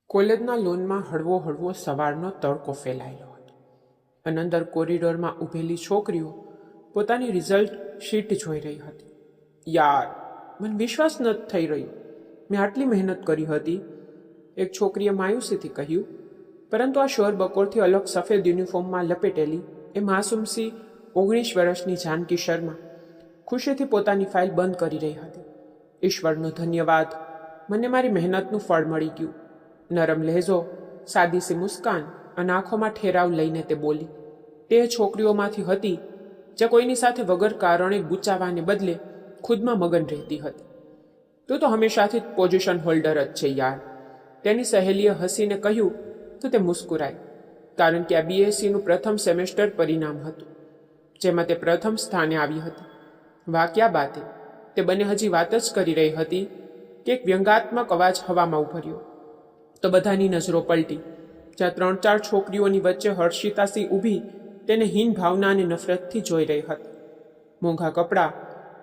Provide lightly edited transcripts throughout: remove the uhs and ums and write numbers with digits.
કોલેજના લોનમાં હળવો હળવો સવારનો તડકો ફેલાયેલો હતો અને અંદર કોરિડોરમાં ઊભેલી છોકરીઓ પોતાની રિઝલ્ટ શીટ જોઈ રહી હતી. યાર, મને વિશ્વાસ નથી થઈ રહ્યો. મેં આટલી મહેનત કરી હતી, એક છોકરીએ માયુસીથી કહ્યું. પરંતુ આ શોર બકોરથી અલગ સફેદ યુનિફોર્મમાં લપેટેલી એ માસૂમસી 19 વર્ષની જાનકી શર્મા ખુશીથી પોતાની ફાઇલ બંધ કરી રહી હતી. ઈશ્વરનો ધન્યવાદ, મને મારી મહેનતનું ફળ મળી ગયું. નરમ લહેજો, સાદીસી મુસ્કાન અને આંખોમાં ઠેરાવ લઈને તે બોલી. તે છોકરીઓમાંથી હતી જે કોઈની સાથે વગર કારણે ગુચાવાને બદલે ખુદમાં મગન રહેતી હતી. તું તો હંમેશાથી પોઝિશન હોલ્ડર જ છે યાર, તેની સહેલીએ હસીને કહ્યું તો તે મુસ્કુરાઈ. કારણ કે આ બીએસસીનું પ્રથમ સેમેસ્ટર પરિણામ હતું, જેમાં તે પ્રથમ સ્થાને આવી હતી. વાક્યા બાતે તે બંને હજી વાત જ કરી રહી હતી કે એક વ્યંગાત્મક અવાજ હવામાં ઉભર્યો. તો બધાની નજરો પલટી, જ્યાં 3-4 છોકરીઓની વચ્ચે હર્ષિતાસી ઊભી તેને હીન ભાવના અને નફરતથી જોઈ રહી હતી. મોંઘા કપડાં,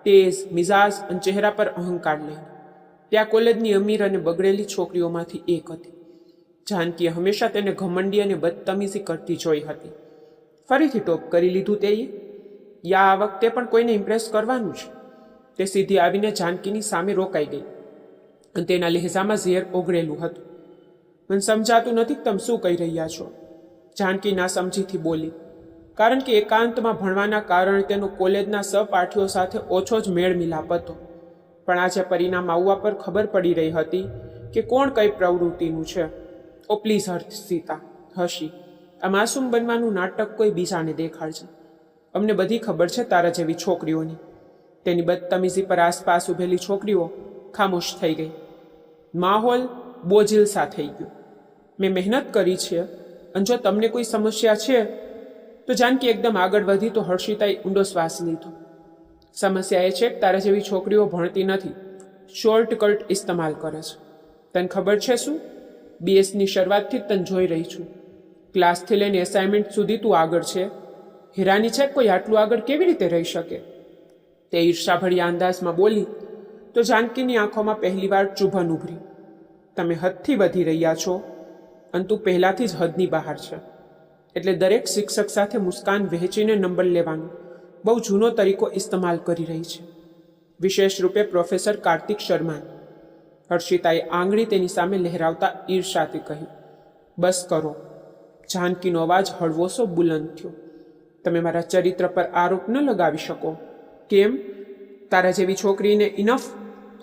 તેજ મિજાજ અને ચહેરા પર અહંકાર લઈને ત્યાં કોલેજની અમીર અને બગડેલી છોકરીઓમાંથી એક હતી. જાનકીએ હંમેશા તેને ઘમંડી અને બદતમીઝી કરતી જોઈ હતી. ફરીથી ટોપ કરી લીધું તે યા આ વખતે પણ કોઈને ઇમ્પ્રેસ કરવાનું છે. તે સીધી આવીને જાનકીની સામે રોકાઈ ગઈ અને તેના લહેજામાં ઝેર ઓગળેલું હતું. મને સમજાતું નથી કે તમે શું કહી રહ્યા છો, જાનકી ના સમજીથી બોલી. કારણ કે એકાંતમાં ભણવાના કારણે તેનો કોલેજના સહપાઠીઓ સાથે ઓછો જ મેળ મિલાપ હતો. પણ આજે પરિણામ આવવા પર ખબર પડી રહી હતી કે કોણ કઈ પ્રવૃત્તિનું છે. ઓ પ્લીઝ હર્ષિતા, હસી, આ માસૂમ બનવાનું નાટક કોઈ બીજાને દેખાડજે. અમને બધી ખબર છે તારા જેવી છોકરીઓની. તેની બદતમીઝી પર આસપાસ ઊભેલી છોકરીઓ ખામોશ થઈ ગઈ. માહોલ બોજિલસા થઈ ગયો. મેં મહેનત કરી છે અને જો તમને કોઈ સમસ્યા છે તો જાનકી એકદમ આગળ વધી તો હર્ષિતાએ ઊંડો શ્વાસ લીધો. સમસ્યા એ છે કે તારા જેવી છોકરીઓ ભણતી નથી, શોર્ટકટ ઇસ્તેમાલ કરે છે. તને ખબર છે શું? બીએસની શરૂઆતથી જ તને જોઈ રહી છું. ક્લાસથી લઈને એસાઇનમેન્ટ સુધી તું આગળ છે. હેરાની છે કોઈ આટલું આગળ કેવી રીતે રહી શકે? તે ઈર્ષાભર્યા અંદાજમાં બોલી તો જાનકીની આંખોમાં પહેલીવાર ચુભન ઉભરી. તમે હદથી વધી રહ્યા છો અને તું પહેલાથી જ હદની બહાર છે. એટલે દરેક શિક્ષક સાથે મુસ્કાન વહેંચીને નંબર લેવાનો બહુ જૂનો તરીકો ઇસ્તેમાલ કરી રહી છે. વિશેષ રૂપે પ્રોફેસર કાર્તિક શર્મા. હર્ષિતાએ આંગળી તેની સામે લહેરાવતા ઈર્ષાથી કહ્યું. બસ કરો. જાનકીનો અવાજ હળવોસો બુલંદ થયો. તમે મારા ચરિત્ર પર આરોપ ન લગાવી શકો. કેમ? તારા જેવી છોકરીને ઇનફ?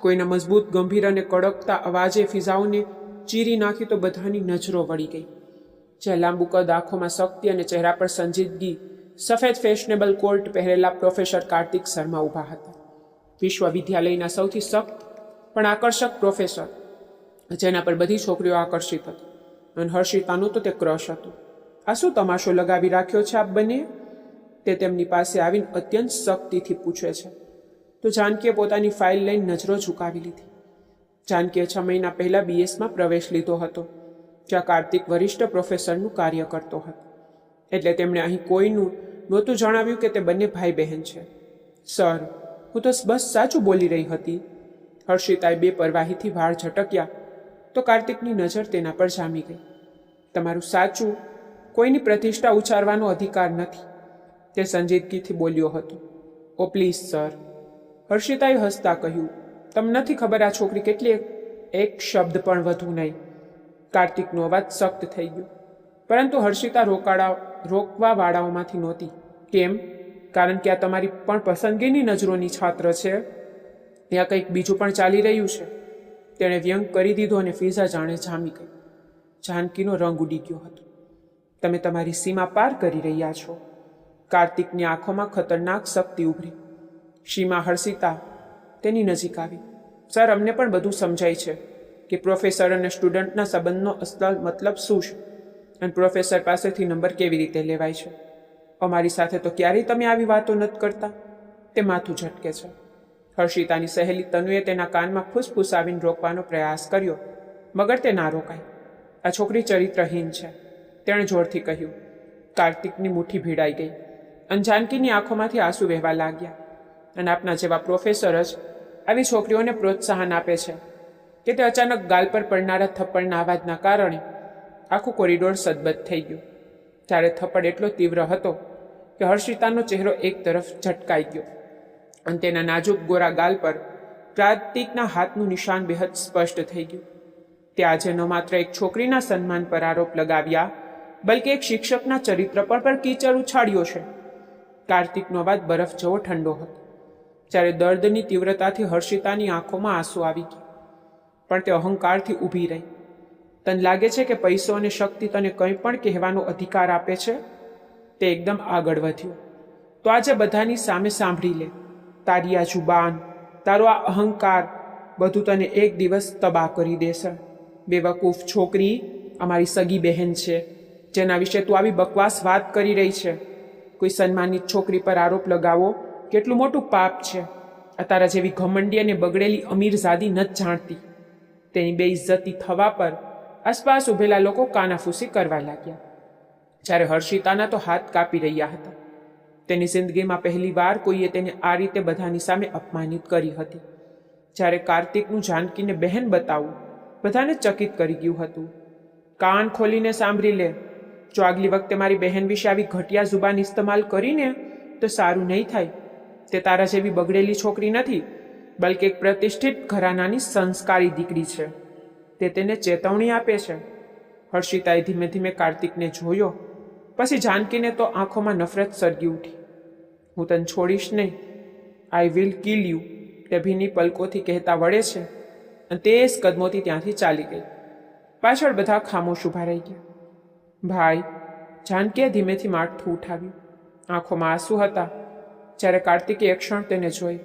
કોઈના મજબૂત ગંભીર અને કડકતા અવાજે ફિઝાઓને ચીરી નાખી તો બધાની નજરો વળી ગઈ. જ્યાં લાંબુ કદ, આંખોમાં શક્તિ અને ચહેરા પર સંજીદગી સફેદ ફેશનેબલ કોટ પહેરેલા પ્રોફેસર કાર્તિક શર્મા ઊભા હતા. વિશ્વવિદ્યાલયના સૌથી સખ્ત પણ આકર્ષક પ્રોફેસર, જેના પર બધી છોકરીઓ આકર્ષિત હતી. અને હર્ષિતાનું તો તે ક્રશ હતું. આ શું તમાશો લગાવી રાખ્યો છે આપ બંને? તે તેમની પાસે આવીને અત્યંત સખ્તીથી પૂછે છે. તો જાનકીએ પોતાની ફાઇલ લઈને નજરો ઝુકાવી લીધી. જાનકીએ 6 મહિના પહેલા બીએસમાં પ્રવેશ લીધો હતો, જ્યાં કાર્તિક વરિષ્ઠ પ્રોફેસરનું કાર્ય કરતો હતો. એટલે તેમણે અહીં કોઈનું નહોતું જણાવ્યું કે તે બંને ભાઈ બહેન છે. સર, હું તો બસ સાચું બોલી રહી હતી. હર્ષિતાએ બેપરવાહીથી વાળ ઝટક્યા તો કાર્તિકની નજર તેના પર જામી ગઈ. તમારું સાચું કોઈની પ્રતિષ્ઠા ઉચ્ચારવાનો અધિકાર નથી, તે સંજીદગીથી બોલ્યો હતો. ઓ પ્લીઝ સર, હર્ષિતાએ હસતા કહ્યું. તમને નથી ખબર આ છોકરી કેટલી? એક શબ્દ પણ વધુ નહીં. કાર્તિકનો અવાજ સખ્ત થઈ ગયો. પરંતુ હર્ષિતા રોકવાવાળાઓમાંથી નહોતી. કેમ? કારણ કે આ તમારી પણ પસંદગીની નજરોની છાત્ર છે. ત્યાં કંઈક બીજું પણ ચાલી રહ્યું છે. તેણે વ્યંગ કરી દીધો અને ફિઝા જાણે જામી ગઈ. જાનકીનો રંગ ઉડી ગયો હતો. તમે તમારી સીમા પાર કરી રહ્યા છો. કાર્તિકની આંખોમાં ખતરનાક શક્તિ ઉભરી. સીમા? હર્ષિતા તેની નજીક આવી. સર, અમને પણ બધું સમજાય છે કે પ્રોફેસર અને સ્ટુડન્ટના સંબંધનો અસલ મતલબ શું છે અને પ્રોફેસર પાસેથી નંબર કેવી રીતે લેવાય છે. અમારી સાથે તો ક્યારેય તમે આવી વાતો નથી કરતા. તે માથું ઝટકે છે. હર્ષિતાની સહેલી તનુએ તેના કાનમાં ફૂસફૂસાવીને રોકવાનો પ્રયાસ કર્યો, મગર તે ના રોકાઈ. આ છોકરી ચરિત્રહીન છે, તેણે જોરથી કહ્યું. કાર્તિકની મુઠ્ઠી ભીડાઈ ગઈ અને જાનકીની આંખોમાંથી આંસુ વહેવા લાગ્યા. અને આપના જેવા પ્રોફેસર જ આવી છોકરીઓને પ્રોત્સાહન આપે છે. કે તે અચાનક ગાલ પર પડનારા થપ્પડના અવાજના કારણે આખું કોરિડોર સદબદ થઈ ગયું. ત્યારે થપ્પડ એટલો તીવ્ર હતો કે હર્ષિતાનો ચહેરો એક તરફ ઝટકાઈ ગયો અને તેના નાજુક ગોરા ગાલ પર કાર્તિકના હાથનું નિશાન બેહદ સ્પષ્ટ થઈ ગયું. તે આજે ન માત્ર એક છોકરીના સન્માન પર આરોપ લગાવ્યા, બલકે એક શિક્ષકના ચરિત્ર પર કીચડ ઉછાળ્યો છે. કાર્તિકનો અવાજ બરફ જેવો ઠંડો હતો. જ્યારે દર્દની તીવ્રતાથી હર્ષિતાની આંખોમાં આંસુ આવી ગયા, પણ તે અહંકારથી ઊભી રહી. તને લાગે છે કે પૈસો અને શક્તિ તને કંઈ પણ કહેવાનો અધિકાર આપે છે? તે એકદમ આગળ વધ્યો. તો આજે બધાની સામે સાંભળી લે, તારી આ જુબાન, તારો આ અહંકાર બધું તને એક દિવસ તબાહ કરી દેશે. બેવકૂફ છોકરી, અમારી સગી બહેન છે જેના વિશે તું આવી બકવાસ વાત કરી રહી છે. કોઈ સન્માનિત છોકરી પર આરોપ લગાવો કેટલું મોટું પાપ છે. આ તારા જેવી ઘમંડી અને બગડેલી અમીરઝાદી નથી જાણતી. તેની બેઇજ્જતી થવા પર આસપાસ ઉભેલા લોકો કાનાફૂસી કરવા લાગ્યા. જ્યારે હર્ષિતાના તો હાથ કાપી રહ્યા હતા. તેની જિંદગીમાં પહેલીવાર કોઈએ તેને આ રીતે બધાની સામે અપમાનિત કરી હતી. જ્યારે કાર્તિકનું જાનકીને બહેન બતાવવું બધાને ચકિત કરી ગયું હતું. કાન ખોલીને સાંભળી લે, જો આગલી વખતે મારી બહેન વિશે આવી ઘટિયા જુબાન ઇસ્તેમાલ કરીને તો સારું નહીં થાય. તે તારા જેવી બગડેલી છોકરી નથી, બલકે એક પ્રતિષ્ઠિત ઘરાનાની સંસ્કારી દીકરી છે. તે તેને ચેતવણી આપે છે. હર્ષિતાએ ધીમે ધીમે કાર્તિકને જોયો, પછી જાનકીને તો આંખોમાં નફરત સળગી ઉઠી. હું તને છોડીશ નહીં, આઈ વિલ કિલ યુ, તે ભીની પલકોથી કહેતા વળે છે અને તે જ કદમોથી ત્યાંથી ચાલી ગઈ. પાછળ બધા ખામોશ ઊભા રહી ગયા. ભાઈ, જાનકીએ ધીમેથી માથું ઉઠાવ્યું. આંખોમાં આંસુ હતા. જ્યારે કાર્તિકે એક ક્ષણ તેને જોઈ,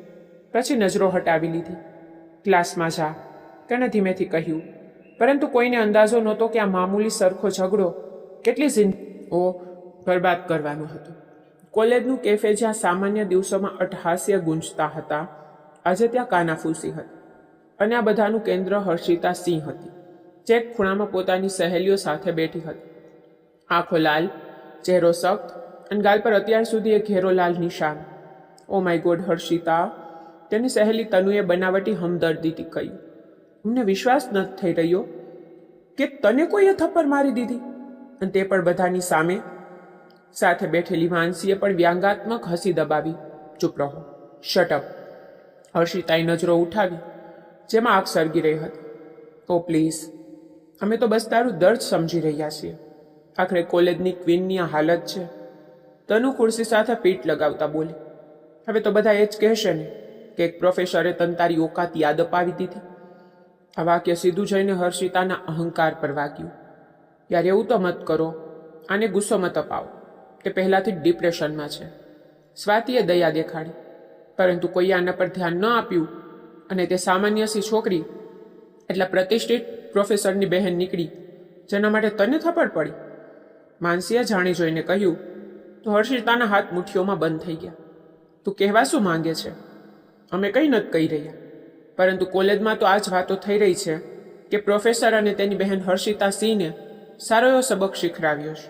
પછી નજરો હટાવી લીધી. ક્લાસમાં જા, તેણે ધીમેથી કહ્યું, પરંતુ કોઈને અંદાજો નહોતો કે આ મામૂલી સરખો ઝઘડો કેટલી જિંદગીઓ બરબાદ કરવાનો હતો. કોલેજનું કેફે જ્યાં સામાન્ય દિવસોમાં અટ્ટહાસ્ય ગુંજતા હતા, આજે ત્યાં કાનાફૂસી હતી. અને આ બધાનું કેન્દ્ર હર્ષિતા સિંહ હતી, જે એક ખૂણામાં પોતાની સહેલીઓ સાથે બેઠી હતી. આંખો લાલ, ચહેરો સખ્ત અને ગાલ પર અત્યાર સુધી એક ઘેરો લાલ નિશાન. ઓ માય ગોડ હર્ષિતા, તેની સહેલી તનુએ બનાવટી હમદર્દીથી કહ્યું. અમને વિશ્વાસ નથી થઈ રહ્યો કે તને કોઈએ થપ્પડ મારી દીધી, અને તે પણ બધાની સામે. સાથે બેઠેલી માનસીએ પણ વ્યંગાત્મક હસી દબાવી. ચૂપ રહો, શટઅપ. હર્ષિતાએ નજરો ઉઠાવી, જેમાં આગ સળગી રહી હતી. ઓ પ્લીઝ, અમે તો બસ તારું દર્દ સમજી રહ્યા છીએ. આખરે કોલેજની ક્વીનની આ હાલત છે. તનુ ખુરશી સાથે પીઠ લગાવતા બોલી. હવે તો બધા એ જ કહેશે ને કે એક પ્રોફેસરે તને તારી ઓકાત યાદ અપાવી દીધી. આ વાક્ય સીધું જઈને હર્ષિતાના અહંકાર પર વાગ્યું. યાર, એવું તો મત કરો, આને ગુસ્સો મત અપાવો. તે પહેલાંથી જ ડિપ્રેશનમાં છે. સ્વાતિએ દયા દેખાડી, પરંતુ કોઈએ આના પર ધ્યાન ન આપ્યું અને તે સામાન્ય સી છોકરી એટલે પ્રતિષ્ઠિત પ્રોફેસરની બહેન નીકળી, જેના માટે તને થપ્પડ પડી. માનસીએ જાણી જોઈને કહ્યું. તો હર્ષિતાના હાથ મુઠ્ઠીઓમાં બંધ થઈ ગયા. તું કહેવા શું માંગે છે? અમે કંઈ નથી કહી રહ્યા, પરંતુ કોલેજમાં તો આ જ વાતો થઈ રહી છે કે પ્રોફેસર અને તેની બહેન હર્ષિતા સિંહને સારો એવો સબક શીખડાવ્યો છે.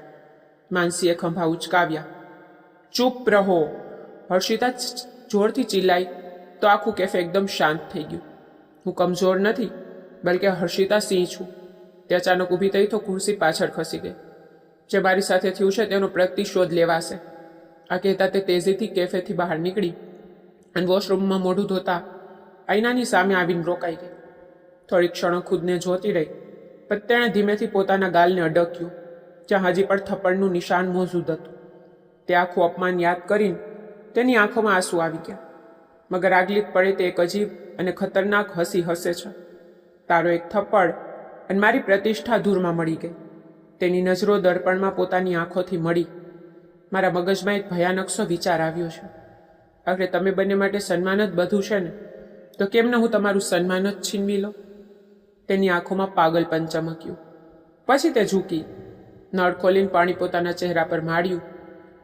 માનસીએ ખંભા ઉચકાવ્યા. ચૂપ રહો. હર્ષિતા જોરથી ચિલ્લાઈ તો આખું કેફે એકદમ શાંત થઈ ગયું. હું કમજોર નથી, બલકે હર્ષિતા સિંહ છું. તે અચાનક ઊભી થઈ તો ખુરશી પાછળ ખસી ગઈ. જે મારી સાથે થયું છે તેનો પ્રતિશોધ લેવાશે. આ કહેતા તે તેજીથી કેફેથી બહાર નીકળી અને વોશરૂમમાં મોઢું ધોતા આઈનાની સામે આવીને રોકાઈ ગઈ. થોડી ક્ષણો ખુદને જોતી રહી, પણ તેણે ધીમેથી પોતાના ગાલને અડક્યું, જ્યાં હજી પણ થપ્પડનું નિશાન મોજૂદ હતું. તે આખું અપમાન યાદ કરીને તેની આંખોમાં આંસુ આવી ગયા. મગર આગલી પડે તે એક અજીબ અને ખતરનાક હસી હસે છે. તારો એક થપ્પડ અને મારી પ્રતિષ્ઠા ધૂળમાં મળી ગઈ. તેની નજરો દર્પણમાં પોતાની આંખોથી મળી. મારા મગજમાં એક ભયાનક સો વિચાર આવ્યો છે. આખરે તમે બંને માટે સન્માન જ બધું છે ને, તો કેમ ન હું તમારું સન્માન જ છીનવી લઉં? તેની આંખોમાં પાગલપન ચમક્યું. પછી તે ઝૂકી, નળ ખોલીને પાણી પોતાના ચહેરા પર માળ્યું.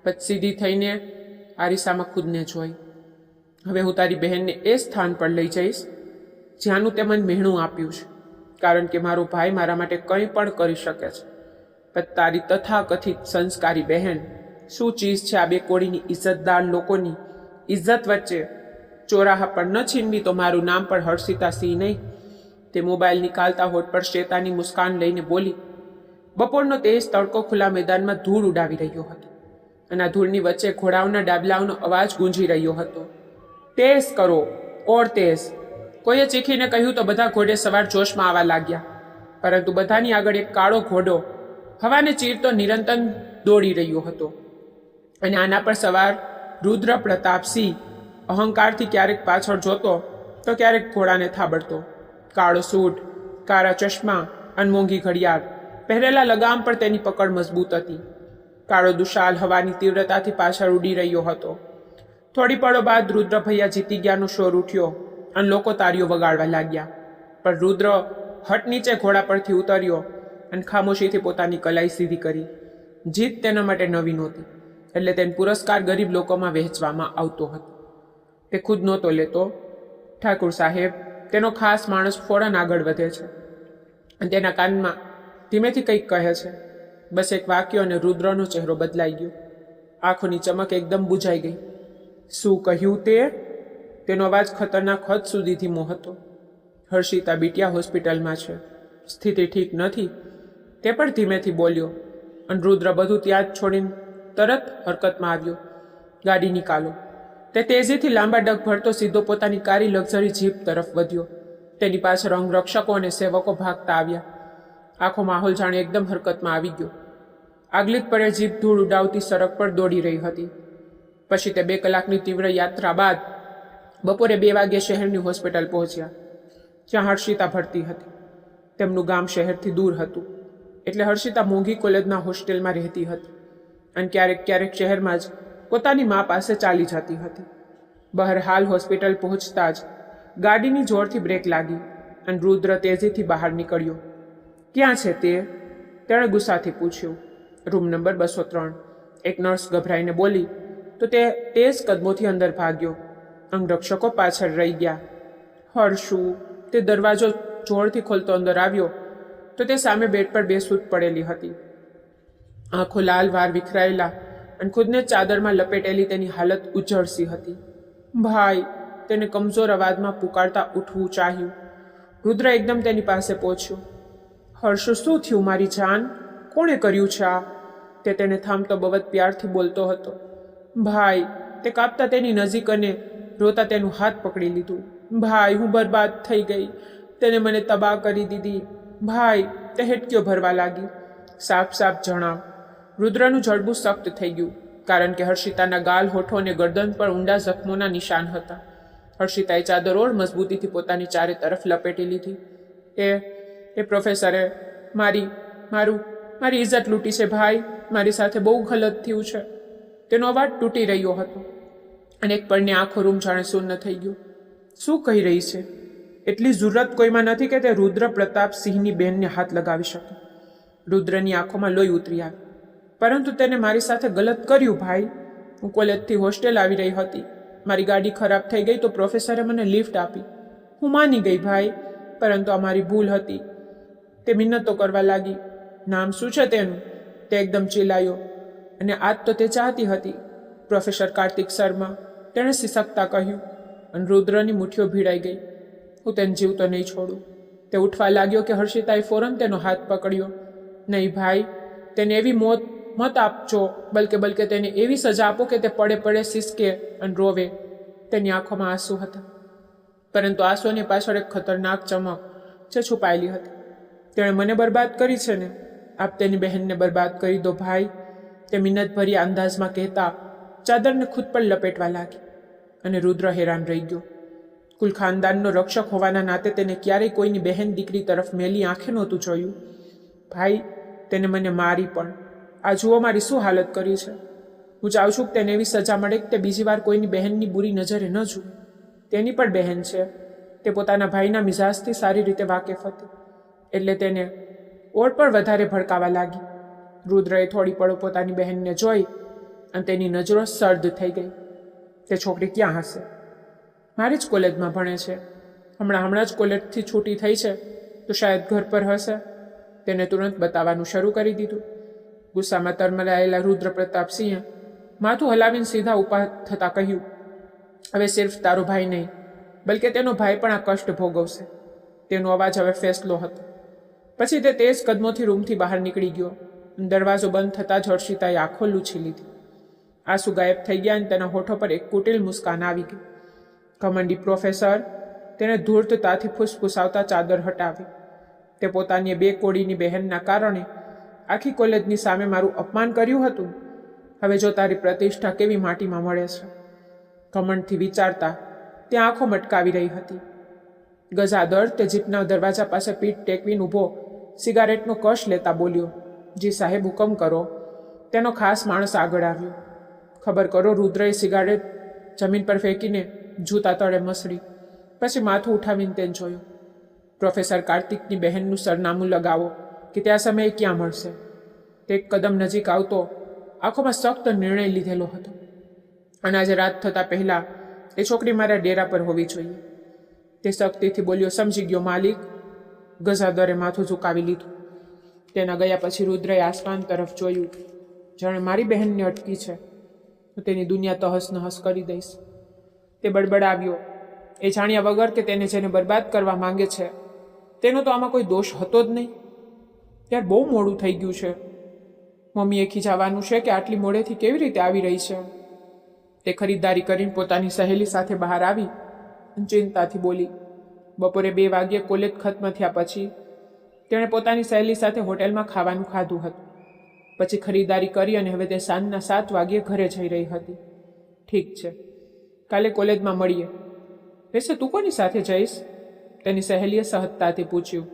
પછી સીધી થઈને આરીસામાં ખુદને જોઈ. હવે હું તારી બહેનને એ સ્થાન પર લઈ જઈશ જ્યાંનું તે મને મહેણું આપ્યું છે, કારણ કે મારો ભાઈ મારા માટે કંઈ પણ કરી શકે છે. પણ તારી તથાકથિત સંસ્કારી બહેન શું ચીજ છે આ બે કોળીની ઇજ્જતદાર લોકોની ઇજ્જત વચ્ચે ચોરાહા પર ન છીનવી તો મારું નામ પણ હર્ષિતા સિંહ નહીં, તે મોબાઈલ નીકાળતા હોઠ પર શેતાની મુસ્કાન લઈને બોલી. બપોરનો તેજ તડકો ખુલ્લા મેદાનમાં ધૂળ ઉડાવી રહ્યો હતો અને આ ધૂળની વચ્ચે ઘોડાઓના ડાબલાઓનો અવાજ ગુંજી રહ્યો હતો. તેજ કરો, ઓર તેજ. કોઈએ ચીખીને કહ્યું તો બધા ઘોડે સવાર જોશમાં આવવા લાગ્યા, પરંતુ બધાની આગળ એક કાળો ઘોડો હવાને ચીરતો નિરંતર દોડી રહ્યો હતો અને આના પર સવાર રુદ્ર પ્રતાપસિંહ અહંકારથી ક્યારેક પાછળ જોતો તો ક્યારેક ઘોડાને થાબડતો. કાળો સૂટ, કાળા ચશ્મા અને મોંઘી ઘડિયાળ પહેરેલા લગામ પર તેની પકડ મજબૂત હતી. કાળો દુશાલ હવાની તીવ્રતાથી પાછળ ઉડી રહ્યો હતો. થોડી પળો બાદ રુદ્ર ભૈયા જીતી ગયાનો શોર ઉઠ્યો અને લોકો તાળીઓ વગાડવા લાગ્યા. પણ રુદ્ર હટ નીચે ઘોડા પરથી ઉતર્યો અને ખામોશીથી પોતાની કલાઈ સીધી કરી. જીત તેના માટે નવી નહોતી, એટલે તેને પુરસ્કાર ગરીબ લોકોમાં વહેંચવામાં આવતો હતો. તે ખુદ નહોતો લેતો. ઠાકુર સાહેબ, તેનો ખાસ માણસ ફોરન આગળ વધે છે અને તેના કાનમાં ધીમેથી કંઈક કહે છે. બસ એક વાક્ય અને રુદ્રનો ચહેરો બદલાઈ ગયો. આંખોની ચમક એકદમ બુઝાઈ ગઈ. શું કહ્યું તે? તેનો અવાજ ખતરનાક હદ સુધી ધીમો હતો. હર્ષિતા બિટિયા હોસ્પિટલમાં છે, સ્થિતિ ઠીક નથી, તે પણ ધીમેથી બોલ્યો. અને રુદ્ર બધું ત્યાં જ છોડીને તરત હરકતમાં આવ્યો. ગાડી નિકાલો. તે તેજીથી લાંબા ડગ ભરતો સીધો પોતાની કારી લક્ઝરી જીપ તરફ વધ્યો. તેની પાછળ અંગરક્ષકો અને સેવકો ભાગતા આવ્યા. આખો માહોલ જાણે એકદમ હરકતમાં આવી ગયો. આગલી જ પળે જીપ ધૂળ ઉડાવતી સડક પર દોડી રહી હતી. પછી તે 2 કલાકની તીવ્ર યાત્રા બાદ બપોરે 2 વાગ્યે શહેરની હોસ્પિટલ પહોંચ્યા, જ્યાં હર્ષિતા ભરતી હતી. તેમનું ગામ શહેરથી દૂર હતું, એટલે હર્ષિતા મોંઘી કોલેજના હોસ્ટેલમાં રહેતી હતી અને ક્યારેક ક્યારેક શહેરમાં જ પોતાની મા પાસે ચાલી જતી હતી. બહરહાલ હોસ્પિટલ પહોંચતા જ ગાડીની જોરથી બ્રેક લાગી અને રુદ્ર તેજીથી બહાર નીકળ્યો. ક્યાં છે તે? તેણે ગુસ્સાથી પૂછ્યું. Room number 203. એક નર્સ ગભરાઈને બોલી તો તે તેજ કદમોથી અંદર ભાગ્યો. અંગરક્ષકો પાછળ રહી ગયા. હર્ષુ, તે દરવાજો જોરથી ખોલતો અંદર આવ્યો તો તે સામે બેડ પર બેસૂટ પડેલી હતી. આંખો લાલ, વાર વિખરાયેલા અને ખુદને ચાદરમાં લપેટેલી તેની હાલત ઉજળસી હતી. ભાઈ, તેને કમજોર અવાજમાં પુકારતા ઉઠવું ચાહ્યું. રુદ્ર એકદમ તેની પાસે પહોંચ્યો. હર્ષુ, શું થયું મારી જાન? કોણે કર્યું છે આ? તે તેને થામતો બવત પ્યારથી બોલતો હતો. ભાઈ, તે કાપતા તેની નજીક અને રોતા તેનું હાથ પકડી લીધું. ભાઈ, હું બરબાદ થઈ ગઈ. તેને મને તબાહ કરી દીધી. ભાઈ, તે હેટકીઓ ભરવા લાગી. સાફ સાફ જણાવ. રુદ્રનું જડબું સખ્ત થઈ ગયું, કારણ કે હર્ષિતાના ગાલ, હોઠો અને ગરદન પર ઊંડા જખમોના નિશાન હતા. હર્ષિતાએ ચાદર ઓર મજબૂતીથી પોતાની ચારે તરફ લપેટી લીધી. એ પ્રોફેસરે મારી ઇજ્જત લૂંટી છે ભાઈ. મારી સાથે બહુ ગલત થયું છે. તેનો અવાજ તૂટી રહ્યો હતો અને એક પળને આખો રૂમ જાણે શૂન્ય થઈ ગયો. શું કહી રહી છે? એટલી જુરત કોઈમાં નથી કે તે રુદ્ર પ્રતાપ સિંહની બહેનને હાથ લગાવી શકે. રુદ્રની આંખોમાં લોહી ઉતરી આવી. પરંતુ તેને મારી સાથે ગલત કર્યું ભાઈ. હું કોલેજથી હોસ્ટેલ આવી રહી હતી. મારી ગાડી ખરાબ થઈ ગઈ તો પ્રોફેસરે મને લિફ્ટ આપી. હું માની ગઈ ભાઈ, પરંતુ આ મારી ભૂલ હતી. તે મિન્નતો કરવા લાગી. નામ શું છે તેનું? તે એકદમ ચિલ્લાયો. અને આજ તો તે ચાહતી હતી. પ્રોફેસર કાર્તિક શર્મા, તેણે સિસકતા કહ્યું. અને રુદ્રની મુઠ્ઠીઓ ભીડાઈ ગઈ. હું તેને જીવતો નહીં છોડું. તે ઉઠવા લાગ્યો કે હર્ષિતાએ ફોરન તેનો હાથ પકડ્યો. નહીં ભાઈ, તેને એવી મોત મત આપજો, બલકે તેને એવી સજા આપો કે તે પડે પડે સિસકે અને રોવે. તેની આંખોમાં આંસુ હતા, પરંતુ આંસુની પાછળ એક ખતરનાક ચમક જે છુપાયેલી હતી. તેણે મને બરબાદ કરી છે ને, આપ તેની બહેનને બરબાદ કરી દો ભાઈ. તે મિન્નતભરી અંદાજમાં કહેતા ચાદરને ખુદ પર લપેટવા લાગી. અને રુદ્ર હેરાન રહી ગયો. કુલ ખાનદાનનો રક્ષક હોવાના નાતે તેને ક્યારેય કોઈની બહેન દીકરી તરફ મેલી આંખે નહોતું જોયું. ભાઈ, તેને મને મારી પણ. આ જુઓ મારી શું હાલત કરી છે. હું ચાહું છું કે તેને એવી સજા મળે કે તે બીજી વાર કોઈની બહેનની બુરી નજરે ન જુએ. તેની પણ બહેન છે. તે પોતાના ભાઈના મિજાજથી સારી રીતે વાકેફ હતી, એટલે તેને ઓર પણ વધારે ભડકાવા લાગી. રુદ્રએ થોડી પળો પોતાની બહેનને જોઈ અને તેની નજરો સર્દ થઈ ગઈ. તે છોકરી ક્યાં હશે? મારી જ કોલેજમાં ભણે છે. હમણાં જ કોલેજથી છૂટી થઈ છે, તો શાયદ ઘર પર હશે. તેને તુરંત બતાવવાનું શરૂ કરી દીધું. ગુસ્સામાં તરમરાયેલા રુદ્ર પ્રતાપસિંહે માથું હલાવીને સીધા ઊભા થતાં કહ્યું, હવે સિર્ફ તારો ભાઈ નહીં, બલકે તેનો ભાઈ પણ આ કષ્ટ ભોગવશે. તેનો અવાજ હવે ફેસલો હતો. પછી તે તેજ કદમોથી રૂમથી બહાર નીકળી ગયો. દરવાજો બંધ થતાં જ હર્ષિતાએ આંખો લૂછી લીધી. આંસુ ગાયબ થઈ ગયા અને તેના હોઠો પર એક કુટિલ મુસ્કાન આવી ગઈ. ઘમંડી પ્રોફેસર! તેણે ધૂર્તતાથી ફૂસફૂસાવતા ચાદર હટાવી. તે પોતાની 2 કોડીની બહેનના કારણે આખી કોલેજની સામે મારું અપમાન કર્યું હતું. હવે જો તારી પ્રતિષ્ઠા કેવી માટીમાં મળે છે. ઘમંડથી વિચારતા ત્યાં આંખો મટકાવી રહી હતી. ગજાદર તે જીપના દરવાજા પાસે પીઠ ટેકવીને ઊભો સિગારેટનો કશ લેતા બોલ્યો, જી સાહેબ, હુકમ કરો. તેનો ખાસ માણસ આગળ આવ્યો. ખબર કરો. રુદ્રએ સિગારેટ જમીન પર ફેંકીને જૂતા તળે મસળી. પછી માથું ઉઠાવીને તેને જોયું. પ્રોફેસર કાર્તિકની બહેનનું સરનામું લગાવો કે ત્યાં સમયે ક્યાં મળશે. તે એક કદમ નજીક આવતો આંખોમાં સખ્ત નિર્ણય લીધેલો હતો. અને આજે રાત થતાં પહેલાં એ છોકરી મારા ડેરા પર હોવી જોઈએ. તે શક્તિથી બોલ્યો, સમજી ગયો માલિક. ગજાદરે માથું ઝુકાવી લીધું. તેના ગયા પછી રુદ્રએ આસમાન તરફ જોયું. જાણે મારી બહેનને અટકી છે તો તેની દુનિયા તહસ નહસ કરી દઈશ. તે બડબડાવ્યો, એ જાણ્યા વગર કે તેને જેને બરબાદ કરવા માંગે છે તેનો તો આમાં કોઈ દોષ હતો જ નહીં. યાર, બહુ મોડું થઈ ગયું છે. મમ્મીએ ખીજાવાનું છે કે આટલી મોડેથી કેવી રીતે આવી રહી છે. તે ખરીદદારી કરીને પોતાની સહેલી સાથે બહાર આવી અને ચિંતાથી બોલી. બપોરે 2 વાગ્યે કોલેજ ખત્મ થયા પછી તેણે પોતાની સહેલી સાથે હોટેલમાં ખાવાનું ખાધું હતું. પછી ખરીદારી કરી અને હવે તે સાંજના 7 વાગ્યે ઘરે જઈ રહી હતી. ઠીક છે, કાલે કોલેજમાં મળીએ. વૈસે તું કોની સાથે જઈશ? તેની સહેલીએ સહજતાથી પૂછ્યું.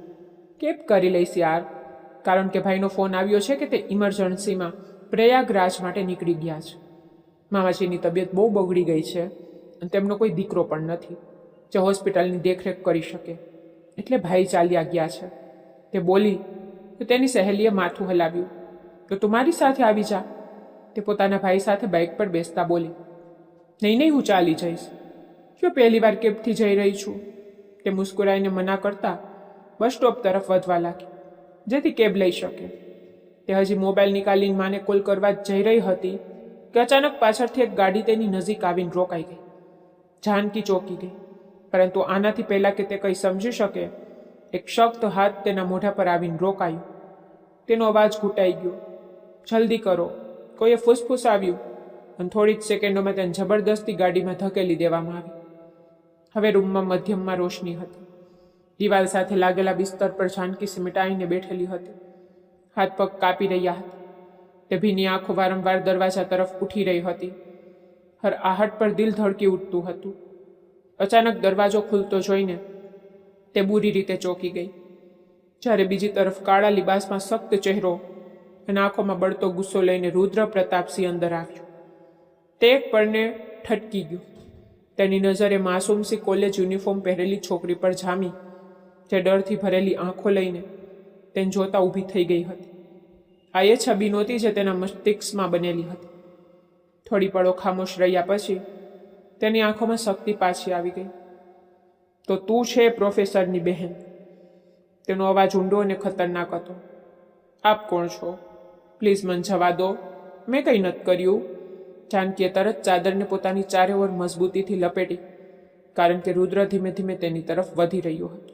કેબ કરી લઈશ યાર, કારણ કે ભાઈનો ફોન આવ્યો છે કે તે ઇમરજન્સીમાં પ્રયાગરાજ માટે નીકળી ગયા છે. મામાજીની તબિયત બહુ બગડી ગઈ છે અને તેમનો કોઈ દીકરો પણ નથી જે હોસ્પિટલની દેખરેખ કરી શકે, એટલે ભાઈ ચાલ્યા ગયા છે. તે બોલી તો તેની સહેલીએ માથું હલાવ્યું. તો તું મારી સાથે આવી જા. તે પોતાના ભાઈ સાથે બાઇક પર બેસતા બોલી. નહીં, હું ચાલી જઈશ. જો પહેલી વાર કેબથી જઈ રહી છું. તે મુસ્કુરાઈને મના કરતા બસ સ્ટોપ તરફ વધવા લાગી, જેથી કેબ લઈ શકે. તે હજી મોબાઈલ નીકાળીને માને કોલ કરવા જ જઈ રહી હતી કે અચાનક પાછળથી એક ગાડી તેની નજીક આવીને રોકાઈ ગઈ. જાનકી ચોંકી ગઈ, પરંતુ આનાથી પહેલાં કે તે કંઈ સમજી શકે એક શક્ત હાથ તેના મોઢા પર આવીને રોકાયું. તેનો અવાજ ઘૂંટાઈ ગયો. જલ્દી કરો, કોઈએ ફૂસફૂસાવ્યું અને થોડી જ સેકન્ડોમાં તેને જબરદસ્તી ગાડીમાં ધકેલી દેવામાં આવી. હવે રૂમમાં મધ્યમમાં રોશની હતી. દિવાલ સાથે લાગેલા બિસ્તર પર જાનકી સિમટાઈને બેઠેલી હતી. હાથ પગ કાપી રહ્યા હતા. તે ભીની આંખો વારંવાર દરવાજા તરફ ઉઠી રહી હતી. હર આહટ પર દિલ ધડકી ઉઠતું હતું. અચાનક દરવાજો ખુલતો જોઈને તે બુરી રીતે ચોંકી ગઈ. જ્યારે બીજી તરફ કાળા લિબાસમાં સખ્ત ચહેરો અને આંખોમાં બળતો ગુસ્સો લઈને રુદ્ર પ્રતાપસિંહ અંદર આવ્યો. તે એક પળને ઠટકી ગયો. તેની નજરે માસૂમસી કોલેજ યુનિફોર્મ પહેરેલી છોકરી પર જામી, જે ડરથી ભરેલી આંખો લઈને તેને જોતા ઊભી થઈ ગઈ હતી. આ એ છબી નહોતી જે તેના મસ્તિષ્કમાં બનેલી હતી. થોડી પળો ખામોશ રહ્યા પછી તેની આંખોમાં શક્તિ પાછી આવી ગઈ. તો તું છે પ્રોફેસરની બહેન? તેનો અવાજ ઊંડો અને ખતરનાક હતો. આપ કોણ છો? પ્લીઝ મને જવા દો, મેં કંઈ નથી કર્યું. જાનકીએ તરત ચાદરને પોતાની ચારે ઓર મજબૂતીથી લપેટી, કારણ કે રુદ્ર ધીમે ધીમે તેની તરફ વધી રહ્યો હતો.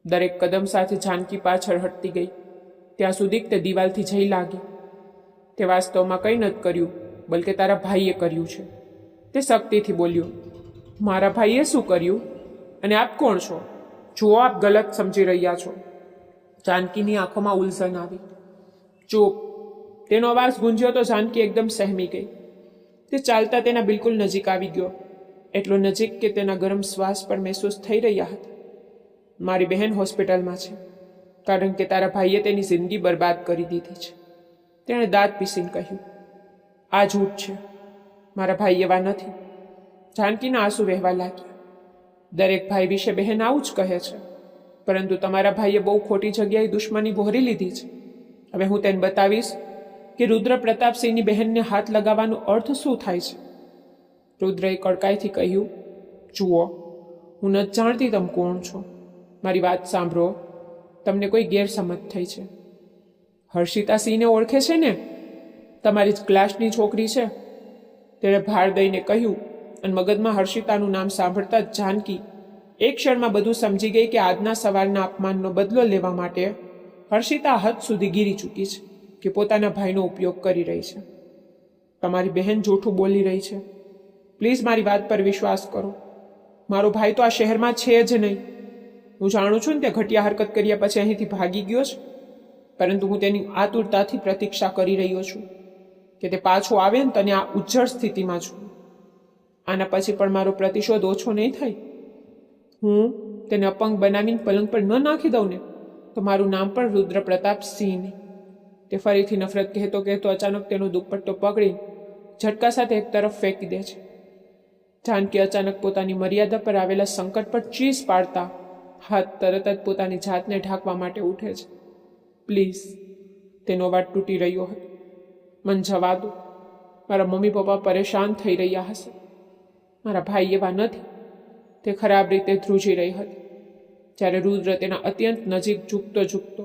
દરેક કદમ સાથે જાનકી પાછળ હટતી ગઈ, ત્યાં સુધી તે દિવાલથી જઈ લાગી. તે વાસ્તવમાં કંઈ નથી કર્યું, બલકે તારા ભાઈએ કર્યું છે. તે શક્તિથી બોલ્યો. મારા ભાઈએ શું કર્યું? અને આપ કોણ છો? જુઓ, આપ ગલત સમજી રહ્યા છો. જાનકીની આંખોમાં ઉલઝન આવી. ચૂપ! તેનો અવાજ ગુંજ્યો તો જાનકી એકદમ સહેમી ગઈ. તે ચાલતા તેના બિલકુલ નજીક આવી ગયો, એટલો નજીક કે તેના ગરમ શ્વાસ પર મહેસૂસ થઈ રહ્યા હતા. મારી બહેન હોસ્પિટલમાં છે, કારણ કે તારા ભાઈએ તેની જિંદગી બરબાદ કરી દીધી છે. તેણે દાંત પીસીને કહ્યું. આ જૂઠ છે. મારા ભાઈ એવા નથી. જાનકીના આંસુ વહેવા લાગ્યા. દરેક ભાઈ વિશે બહેન આવું જ કહે છે, પરંતુ તમારા ભાઈએ બહુ ખોટી જગ્યાએ દુશ્મની વહોરી લીધી છે. હવે હું તેને બતાવીશ કે રુદ્ર પ્રતાપસિંહની બહેનને હાથ લગાવવાનો અર્થ શું થાય છે. રુદ્રએ કડકાઈથી કહ્યું. જુઓ, હું નથી જાણતી તમે કોણ છો. મારી વાત સાંભળો, તમને કોઈ ગેરસમજ થઈ છે. હર્ષિતા સિંહને ઓળખે છે ને? તમારી જ ક્લાસની છોકરી છે. તેણે ભાર દઈને કહ્યું અને મગજમાં હર્ષિતાનું નામ સાંભળતા જ જાનકી એક ક્ષણમાં બધું સમજી ગઈ કે આજના સવારના અપમાનનો બદલો લેવા માટે હર્ષિતા હદ સુધી ગીરી ચૂકી છે કે પોતાના ભાઈનો ઉપયોગ કરી રહી છે. તમારી બહેન જૂઠું બોલી રહી છે. પ્લીઝ મારી વાત પર વિશ્વાસ કરો. મારો ભાઈ તો આ શહેરમાં છે જ નહીં. હું જાણું છું ને તે ઘટિયા હરકત કર્યા પછી અહીંથી ભાગી ગયો છે, પરંતુ હું તેની આતુરતાથી પ્રતીક્ષા કરી રહ્યો છું કે તે પાછો આવે ને તને આ ઉજ્જળ સ્થિતિમાં છું. આના પછી પણ મારો પ્રતિશોધ ઓછો નહીં થાય. હું તેને અપંગ બનાવીને પલંગ પર ન નાખી દઉં ને તો મારું નામ પણ રુદ્ર પ્રતાપ સિંહ નહીં. તે ફરીથી નફરત કહેતો કહેતો અચાનક તેનો દુપટ્ટો પકડીને ઝટકા સાથે એક તરફ ફેંકી દે છે. જાનકી અચાનક પોતાની મર્યાદા પર આવેલા સંકટ પર ચીસ પાડતા હાથ તરત જ પોતાની જાતને ઢાંકવા માટે ઉઠે છે. પ્લીઝ, તેનો અવાજ તૂટી રહ્યો હતો. મન જવા દો. મારા મમ્મી પપ્પા પરેશાન થઈ રહ્યા હશે. મારા ભાઈ એવા નથી. તે ખરાબ રીતે ધ્રુજી રહી હતી જ્યારે રુદ્ર તેના અત્યંત નજીક ઝૂકતો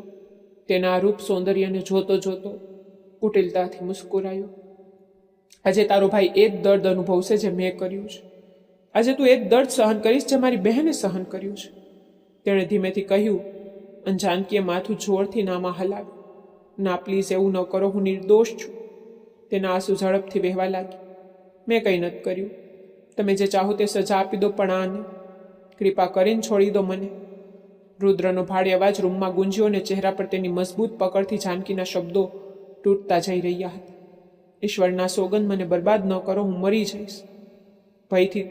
તેના રૂપ સૌંદર્યને જોતો જોતો કુટિલતાથી મુસ્કુરાયો. આજે તારો ભાઈ એ જ દર્દ અનુભવશે જે મેં કર્યું છે. આજે તું એ જ દર્દ સહન કરીશ જે મારી બહેને સહન કર્યું છે, તેણે ધીમેથી કહ્યું. અને જાનકીએ માથું જોરથી નામાં હલાવ્યું. ના પ્લીઝ, એવું ન કરો. હું નિર્દોષ છું. તેના આંસુ ઝડપથી વહેવા લાગી. મેં કંઈ નથી કર્યું. તમે જે ચાહો તે સજા આપી દો, પણ આને કૃપા કરીને છોડી દો મને. રુદ્રનો ભારે અવાજ રૂમમાં ગુંજ્યો અને ચહેરા પર તેની મજબૂત પકડથી જાનકીના શબ્દો તૂટતા જઈ રહ્યા હતા. ઈશ્વરના સોગંદ, મને બરબાદ ન કરો. હું મરી જઈશ ભયથી.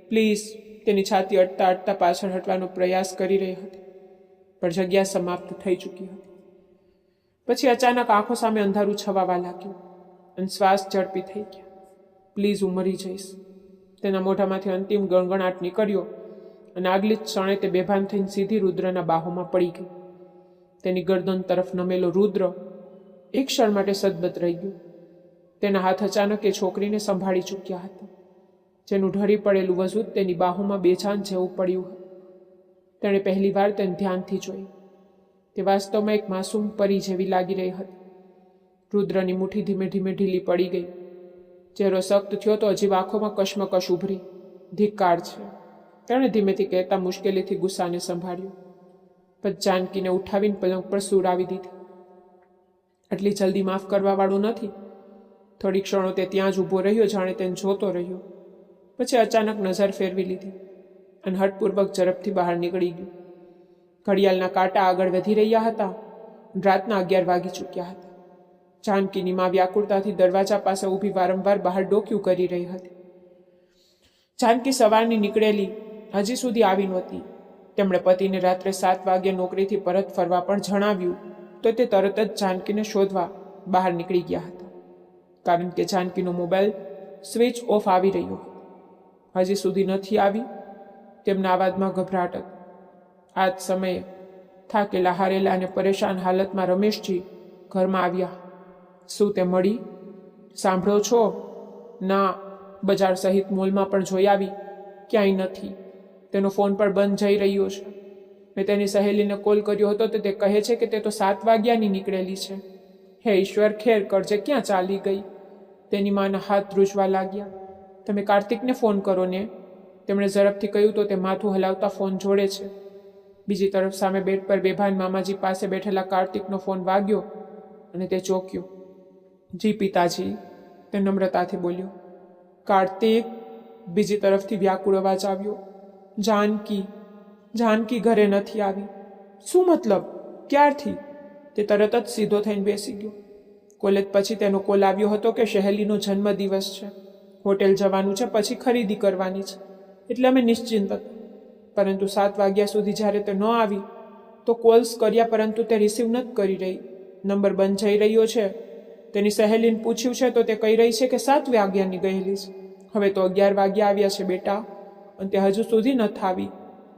પ્લીઝ. તેની છાતી અડતા અડતા પાછળ હટવાનો પ્રયાસ કરી રહી હતી, પણ જગ્યા સમાપ્ત થઈ ચૂકી હતી. પછી અચાનક આંખો સામે અંધારું છવાવા લાગ્યું અને શ્વાસ ઝડપી થઈ ગયા. પ્લીઝ, હું મરી જઈશ. તેના મોઢામાંથી અંતિમ ગણગણાટ નીકળ્યો અને આગલી જ ક્ષણે તે બેભાન થઈને સીધી રુદ્રના બાહોમાં પડી ગઈ. તેની ગરદન તરફ નમેલો રુદ્ર એક ક્ષણ માટે સદબત રહી ગયો. તેના હાથ અચાનક એ છોકરીને સંભાળી ચૂક્યા હતા, જેનું ઢળી પડેલું વજૂદ તેની બાહોમાં બેજાન જેવું પડ્યું હતું. તેણે પહેલીવાર તેને ધ્યાનથી જોઈ. તે વાસ્તવમાં એક માસૂમ પરી જેવી લાગી રહી હતી. રુદ્રની મુઠ્ઠી ધીમે ધીમે ઢીલી પડી ગઈ. ચહેરો સખ્ત થયો તો હજી આંખોમાં કશમકશ ઉભરી. ધિક્કાર છે, તેણે ધીમેથી કહેતા મુશ્કેલીથી ગુસ્સાને સંભાળ્યો. પછી જાનકીને ઉઠાવીને પલંગ પર સુરાવી દીધી. આટલી જલ્દી માફ કરવાવાળું નથી. થોડી ક્ષણો તે ત્યાં જ ઊભો રહ્યો, જાણે તેને જોતો રહ્યો. પછી અચાનક નજર ફેરવી લીધી અને હઠપૂર્વક ઝડપથી બહાર નીકળી ગયું. ઘડિયાળના કાંટા આગળ વધી રહ્યા હતા. રાતના 11 વાગી ચૂક્યા હતા. જાનકીની મા વ્યાકુળતાથી દરવાજા પાસે ઊભી વારંવાર બહાર ડોક્યું કરી રહી હતી. જાનકી સવારની નીકળેલી હજી સુધી આવી નહોતી. તેમણે પતિને રાત્રે 7 વાગ્યે નોકરીથી પરત ફરવા પણ જણાવ્યું તો તે તરત જ જાનકીને શોધવા બહાર નીકળી ગયા હતા, કારણ કે જાનકીનો મોબાઈલ સ્વિચ ઓફ આવી રહ્યો હતો. હજી સુધી નથી આવી. તેમના અવાજમાં ગભરાટ હતો. આ જ સમયે થાકેલા, હારેલા અને પરેશાન હાલતમાં રમેશજી ઘરમાં આવ્યા. શું તે મળી? સાંભળો છો? ના, બજાર સહિત મોલમાં પણ જોઈ આવી, ક્યાંય નથી. તેનો ફોન પણ બંધ જઈ રહ્યો છે. મેં તેની સહેલીને કોલ કર્યો હતો તો તે કહે છે કે તે તો 7 વાગ્યાની નીકળેલી છે. હે ઈશ્વર, ખેર કરજે, ક્યાં ચાલી ગઈ? તેની માના હાથ ધ્રુજવા લાગ્યા. તમે કાર્તિકને ફોન કરો ને, તેમણે ઝડપથી કહ્યું તો તે માથું હલાવતા ફોન જોડે છે. બીજી તરફ સામે બેડ પર બેભાન મામાજી પાસે બેઠેલા કાર્તિકનો ફોન વાગ્યો અને તે ચોંક્યો. જી પિતાજી, તે નમ્રતાથી બોલ્યો. કાર્તિક? બીજી તરફથી વ્યાકુળ અવાજ આવ્યો. જાનકી ઘરે નથી આવી. શું મતલબ? ક્યારથી? તે તરત જ સીધો થઈને બેસી ગયો. કોલેજ પછી તેનો કોલ આવ્યો હતો કે સહેલીનો જન્મદિવસ છે, હોટેલ જવાનું છે, પછી ખરીદી કરવાની છે, એટલે અમે નિશ્ચિંત હતા. પરંતુ 7 વાગ્યા સુધી જ્યારે તે ન આવી તો કોલ્સ કર્યા, પરંતુ તે રિસીવ નથી કરી રહી. નંબર બંધ જઈ રહ્યો છે. તેની સહેલીને પૂછ્યું છે તો તે કહી રહી છે કે 7 વાગ્યાની ગયેલી છે. હવે તો 11 વાગ્યા આવ્યા છે બેટા, અને તે હજુ સુધી નથી આવી.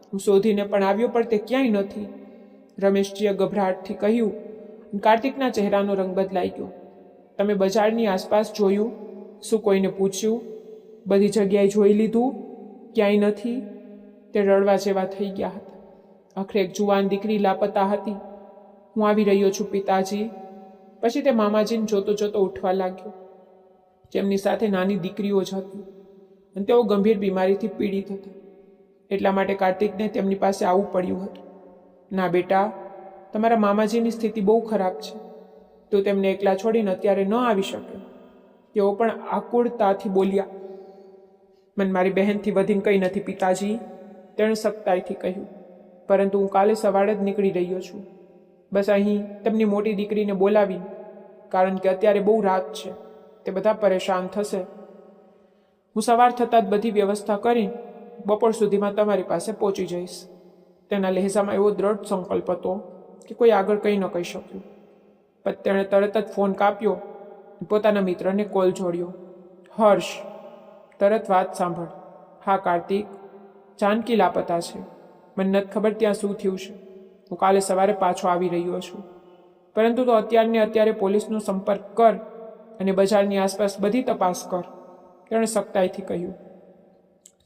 હું શોધીને પણ આવ્યો, પણ તે ક્યાંય નથી. રમેશજીએ ગભરાટથી કહ્યું. કાર્તિકના ચહેરાનો રંગ બદલાઈ ગયો. તમે બજારની આસપાસ જોયું? શું કોઈને પૂછ્યું? બધી જગ્યાએ જોઈ લીધું? ક્યાંય નથી? તે રડવા જેવા થઈ ગયા હતા. આખરે એક જુવાન દીકરી લાપતા હતી. હું આવી રહ્યો છું પિતાજી. પછી તે મામાજીને જોતો જોતો ઉઠવા લાગ્યો. તેમની સાથે નાની દીકરીઓ જ હતી અને તેઓ ગંભીર બીમારીથી પીડિત હતા. એટલા માટે કાર્તિકને તેમની પાસે આવવું પડ્યું હતું. ના બેટા, તમારા મામાજીની સ્થિતિ બહુ ખરાબ છે. તું તેમને એકલા છોડીને અત્યારે ન આવી શકે. તેઓ પણ આકુળતાથી બોલ્યા. મને મારી બહેનથી વધીને કંઈ નથી પિતાજી, તેણે સખ્તાઈથી કહ્યું. પરંતુ હું કાલે સવારે જ નીકળી રહ્યો છું. બસ અહીં તેમની મોટી દીકરીને બોલાવી, કારણ કે અત્યારે બહુ રાત છે, તે બધા પરેશાન થશે. હું સવાર થતાં જ બધી વ્યવસ્થા કરી બપોર સુધીમાં તમારી પાસે પહોંચી જઈશ. તેના લહેજામાં એવો દ્રઢ સંકલ્પ હતો કે કોઈ આગળ કંઈ ન કહી શક્યું. પણ તેણે તરત જ ફોન કાપ્યો, પોતાના મિત્રને કોલ જોડ્યો. હર્ષ, તરત વાત સાંભળ. હા કાર્તિક, જાનકી લાપતા છે. મને નથી ખબર ત્યાં શું થયું છે. હું કાલે સવારે પાછો આવી રહ્યો છું, પરંતુ તો અત્યારે પોલીસનો સંપર્ક કર અને બજારની આસપાસ બધી તપાસ કર, તેણે સખ્તાઈથી કહ્યું.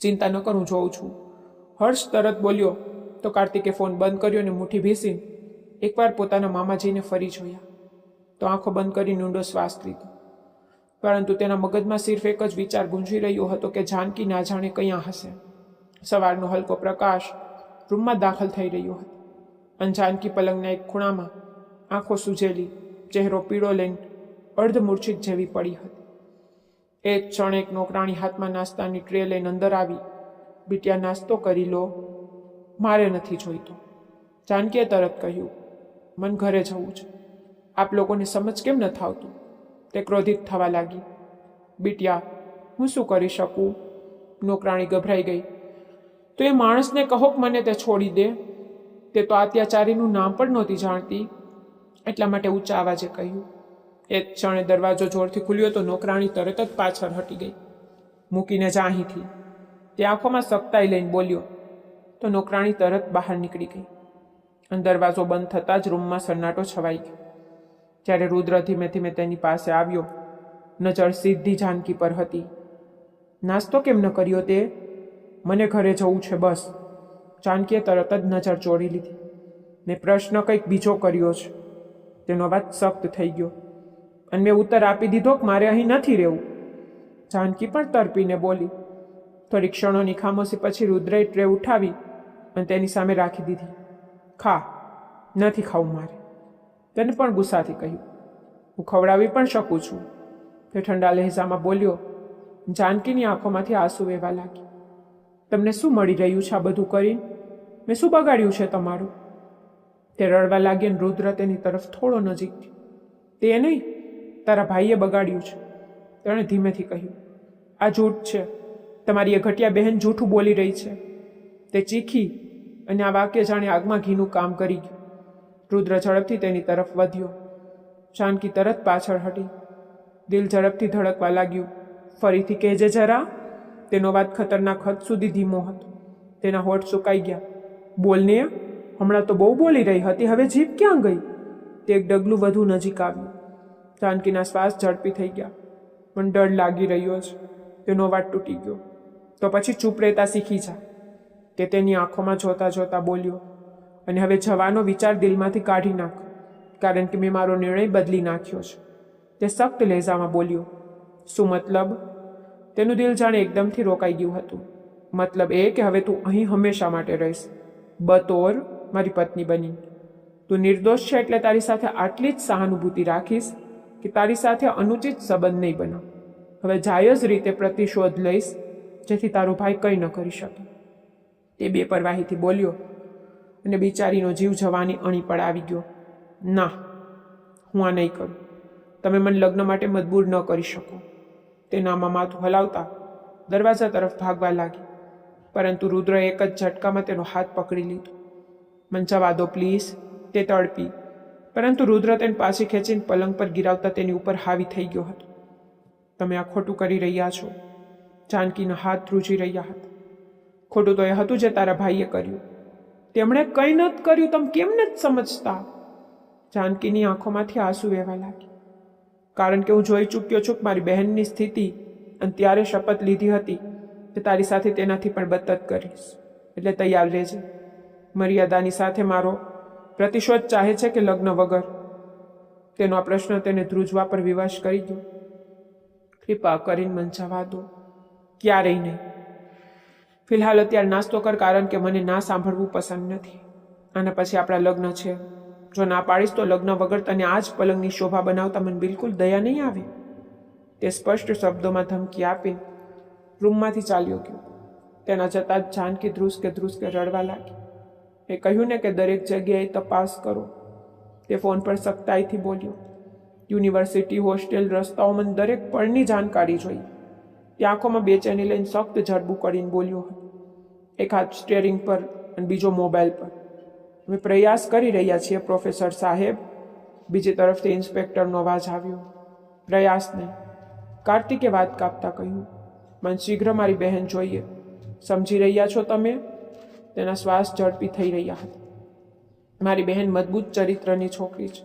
ચિંતા ન કર, હું જોઉં છું. હર્ષ તરત બોલ્યો તો કાર્તિકે ફોન બંધ કર્યો અને મુઠ્ઠી ભીસીને એકવાર પોતાના મામાજીને ફરી જોયા તો આંખો બંધ કરીને ઊંડો શ્વાસ લીધો. પરંતુ તેના મગજમાં સિર્ફ એક જ વિચાર ગુંજી રહ્યો હતો કે જાનકી ના જાણે ક્યાં હશે. સવારનો હલકો પ્રકાશ રૂમમાં દાખલ થઈ રહ્યો હતો અને જાનકી પલંગના એક ખૂણામાં આંખો સૂજેલી, ચહેરો પીળો લઈને અર્ધમૂર્છિત જેવી પડી હતી. એ જ ક્ષણે એક નોકરાણી હાથમાં નાસ્તાની ટ્રે લઈને અંદર આવી. બીટિયા, નાસ્તો કરી લો. મારે નથી જોઈતો, જાનકીએ તરત કહ્યું. મન ઘરે જવું છે. આપ લોકોને સમજ કેમ નથી આવતું? તે ક્રોધિત થવા લાગી. બીટિયા, હું શું કરી શકું? નોકરાણી ગભરાઈ ગઈ. તો એ માણસને કહો કે મને તે છોડી દે. તે તો અત્યાચારીનું નામ પણ નહોતી જાણતી, એટલા માટે ઊંચા અવાજે કહ્યું. એ જ ક્ષણે દરવાજો જોરથી ખુલ્યો તો નોકરાણી તરત જ પાછળ હટી ગઈ. મૂકીને જા અહીંથી, તે આંખોમાં સખ્તાઈ લઈને બોલ્યો. તો નોકરાણી તરત બહાર નીકળી ગઈ અને દરવાજો બંધ થતાં જ રૂમમાં સન્નાટો છવાઈ ગયો. જ્યારે રુદ્ર ધીમે ધીમે તેની પાસે આવ્યો, નજર સીધી જાનકી પર હતી. નાસ્તો કેમ ન કર્યો તે? મને ઘરે જવું છે બસ. જાનકીએ તરત જ નજર ચોરી લીધી ને પ્રશ્ન કંઈક બીજો કર્યો છે. તેનો અવાજ સખ્ત થઈ ગયો અને મેં ઉત્તર આપી દીધો કે મારે અહીં નથી રહેવું. જાનકી પણ તરપીને બોલી. થોડી ક્ષણોની ખામોશી પછી રુદ્રએ ટ્રે ઉઠાવી અને તેની સામે રાખી દીધી. ખા. નથી ખાવું મારે, તેને પણ ગુસ્સાથી કહ્યું. હું ખવડાવી પણ શકું છું, તે ઠંડા લહેજામાં બોલ્યો. જાનકીની આંખોમાંથી આંસુ વહેવા લાગી. તમને શું મળી રહ્યું છે આ બધું કરીને? મેં શું બગાડ્યું છે તમારું? તે રડવા લાગી અને રુદ્ર તેની તરફ થોડો નજીક થયો. તે નહીં, તારા ભાઈએ બગાડ્યું છે, તેણે ધીમેથી કહ્યું. આ જૂઠ છે. તમારી એ ઘટિયા બહેન જૂઠું બોલી રહી છે. તે ચીખી અને આ વાક્ય જાણે આગમાં ઘીનું કામ કરી ગયું. રુદ્ર ઝડપથી તેની તરફ વધ્યો. જાનકી તરત પાછળ હટી. દિલ ઝડપથી ધડકવા લાગ્યું. ફરીથી કહેજે જરા. તેનો વાત ખતરનાક હદ સુધી ધીમો હતો. તેના હોઠ સુકાઈ ગયા. બોલને, હમણાં તો બહુ બોલી રહી હતી, હવે જીભ ક્યાં ગઈ? તે એક ડગલું વધુ નજીક આવ્યું. જાનકીના શ્વાસ ઝડપી થઈ ગયા. પણ ડર લાગી રહ્યો છે. તેનો અવાજ તૂટી ગયો. તો પછી ચૂપ રહેતા શીખી જા, તે તેની આંખોમાં જોતા જોતા બોલ્યો. અને હવે જવાનો વિચાર દિલમાંથી કાઢી નાખ, કારણ કે મેં મારો નિર્ણય બદલી નાખ્યો છે. તે સખ્ત લહેજામાં બોલ્યો. શું મતલબ? તેનું દિલ જાણે એકદમથી રોકાઈ ગયું હતું. મતલબ એ કે હવે તું અહીં હંમેશા માટે રહીશ, બતોર મારી પત્ની બની. તું નિર્દોષ છે એટલે તારી સાથે આટલી જ સહાનુભૂતિ રાખીશ કે તારી સાથે અનુચિત સંબંધ નહીં બનાવ. હવે જાયજ રીતે પ્રતિશોધ લઈશ, જેથી તારો ભાઈ કંઈ ન કરી શકે. તે બેપરવાહીથી બોલ્યો અને બિચારીનો જીવ જવાની અણી પર આવી ગયો. ના, હું આ નહીં કરું. તમે મને લગ્ન માટે મજબૂર ન કરી શકો. તે નામાં માથું હલાવતા દરવાજા તરફ ભાગવા લાગી, પરંતુ રુદ્રએ એક જ ઝટકામાં તેનો હાથ પકડી લીધો. મને જવા દો પ્લીઝ, તે તડપી. પરંતુ રુદ્ર તેને પાછી ખેંચીને પલંગ પર ગિરાવતા તેની ઉપર હાવી થઈ ગયો હતો. તમે આ ખોટું કરી રહ્યા છો. જાનકીના હાથ ધ્રુજી રહ્યા હતા. ખોટું તો એ હતું જે તારા ભાઈએ કર્યું. તેમણે કંઈ નથી કર્યું, તમે કેમ નથી સમજતા? જાનકીની આંખોમાંથી આંસુ વહેવા લાગી. કારણ કે હું જોઈ ચૂક્યો છું મારી બહેનની સ્થિતિ, અને ત્યારે શપથ લીધી હતી કે તારી સાથે તેનાથી પણ બદતર કરીશ. એટલે તૈયાર રહેજે. મર્યાદાની સાથે મારો પ્રતિશોધ ચાહે છે કે લગ્ન વગર? તેનો આ પ્રશ્ન તેને ધ્રુજવા પર વિવશ કરી ગયો. કૃપા કરીને મને જવા દો. ક્યારેય નહીં. ફિલહાલ અત્યારે નાસ્તો કર, કારણ કે મને ના સાંભળવું પસંદ નથી. આના પછી આપણા લગ્ન છે. જો ના પાડીશ તો લગ્ન વગર તને આ જ પલંગની શોભા બનાવતા મને બિલકુલ દયા નહીં આવે. તે સ્પષ્ટ શબ્દોમાં ધમકી આપીને રૂમમાંથી ચાલ્યો ગયો. તેના જતાં જ જાનકી ધ્રુસકે રડવા લાગી. એ કહ્યું ને કે દરેક જગ્યાએ તપાસ કરો. તે ફોન પર સખ્તાઈથી બોલ્યો. યુનિવર્સિટી, હોસ્ટેલ, રસ્તાઓમાં દરેક પળની જાણકારી જોઈએ. તે આંખોમાં બેચેની લઈને સખ્ત ઝડબું કરીને બોલ્યો હતો. એક હાથ સ્ટેરિંગ પર અને બીજો મોબાઈલ પર. અમે પ્રયાસ કરી રહ્યા છીએ પ્રોફેસર સાહેબ. બીજી તરફથી ઇન્સ્પેક્ટરનો અવાજ આવ્યો. પ્રયાસ નહીં, કાર્તિકે વાત કાપતા કહ્યું. મને શીઘ્ર મારી બહેન જોઈએ. સમજી રહ્યા છો તમે? તેના શ્વાસ ઝડપી થઈ રહ્યા હતા. મારી બહેન મજબૂત ચરિત્રની છોકરી છે.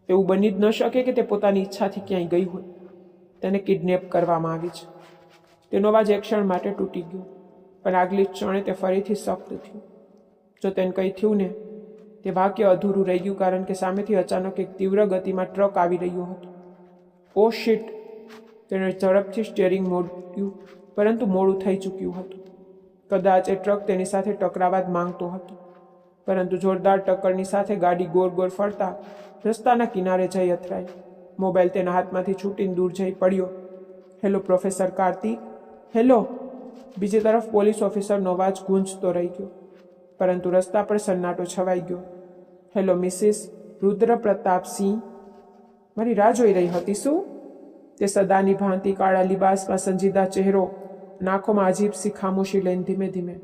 એવું બની જ ન શકે કે તે પોતાની ઈચ્છાથી ક્યાંય ગઈ હોય. તેને કિડનેપ કરવામાં આવી છે. તેનો અવાજ એક ક્ષણ માટે તૂટી ગયો, પણ આગલી ક્ષણે તે ફરીથી સખ્ત થયું. જો તેને કંઈ થયું ને, તે વાક્ય અધૂરું રહી ગયું, કારણ કે સામેથી અચાનક એક તીવ્ર ગતિમાં ટ્રક આવી રહ્યો હતો. ઓ શિટ! તેણે ઝડપથી સ્ટીયરિંગ મોડ્યું, પરંતુ મોડું થઈ ચૂક્યું હતું. કદાચ એ ટ્રક તેની સાથે ટકરાવા જ માંગતો હતો, પરંતુ જોરદાર ટક્કરની સાથે ગાડી ગોળ ફરતા રસ્તાના કિનારે જઈ અથડાઈ. મોબાઈલ તેના હાથમાંથી છૂટીને દૂર જઈ પડ્યો. Hello professor Kartik, hello. બીજી તરફ પોલીસ ઓફિસરનો અવાજ ગૂંજતો રહી ગયો, પરંતુ રસ્તા પર સન્નાટો છવાઈ ગયો. હેલો મિસિસ રુદ્ર પ્રતાપસિંહ, મારી રાહ જોઈ રહી હતી શું? તે સદાની ભાંતિ કાળા લિબાસમાં સંજીદા ચહેરો, નાખોમાં અજીબસી ખામોશી લઈને ધીમે ધીમે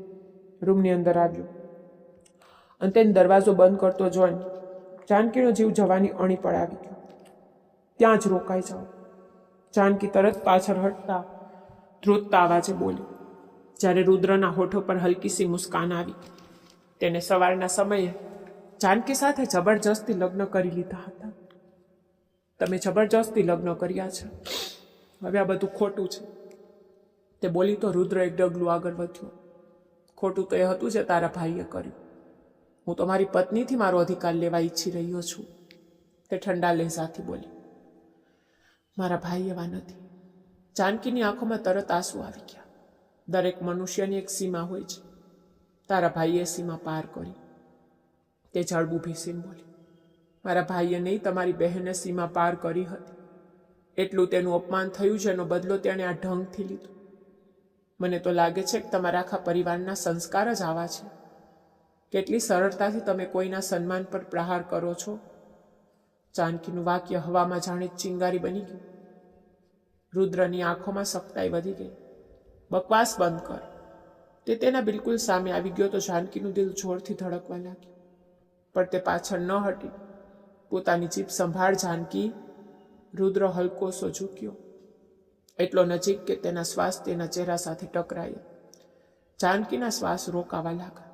રૂમની અંદર આવ્યો. અને તેને દરવાજો બંધ કરતો જોઈને જાનકીનો જીવ જવાની અણી પર આવી ગયો. ત્યાં જ રોકાઈ જાઓ. જાનકી તરત પાછળ હટતા ધ્રુજતા અવાજે બોલી. જ્યારે રુદ્રના હોઠો પર હલકીસી મુસ્કાન આવી. તેને સવારના સમયે જાનકી સાથે જબરજસ્તી લગ્ન કરી લીધા હતા. તમે જબરજસ્તી લગ્ન કર્યા છે, હવે આ બધું ખોટું છે. તે બોલી તો રુદ્ર એક ડગલું આગળ વધ્યો. ખોટું તો એ હતું જે તારા ભાઈએ કર્યું. હું તો મારી પત્નીથી મારો અધિકાર લેવા ઈચ્છી રહ્યો છું. તે ઠંડા લહેજાથી બોલી. મારા ભાઈ એવા નથી. જાનકીની આંખોમાં તરત આંસુ આવી ગયા. દરેક મનુષ્યની એક સીમા હોય છે. તારા ભાઈએ સીમા પાર કરી. તે જડબું ભીસીને બોલી. મારા ભાઈએ નહીં, તમારી બહેને સીમા પાર કરી હતી. એટલું તેનું અપમાન થયું, જેનો બદલો તેણે આ ઢંગથી લીધો. મને તો લાગે છે કે તમારા આખા પરિવારના સંસ્કાર જ આવા છે. કેટલી સરળતાથી તમે કોઈના સન્માન પર પ્રહાર કરો છો. જાનકીનું વાક્ય હવામાં જાણે ચિંગારી બની ગયું. રુદ્રની આંખોમાં સખ્તાઈ વધી ગઈ. બકવાસ બંધ કર. તે તેના બિલકુલ સામે આવી ગયો તો જાનકીનું દિલ જોરથી ધડકવા લાગ્યું. પણ તે પાછળ ન હટી. પોતાની જીભ સંભાળ જાનકી. રુદ્ર હલકોસો ઝૂક્યો, એટલો નજીક કે તેના શ્વાસ તેના ચહેરા સાથે ટકરાયા. જાનકીના શ્વાસ રોકાવા લાગ્યા.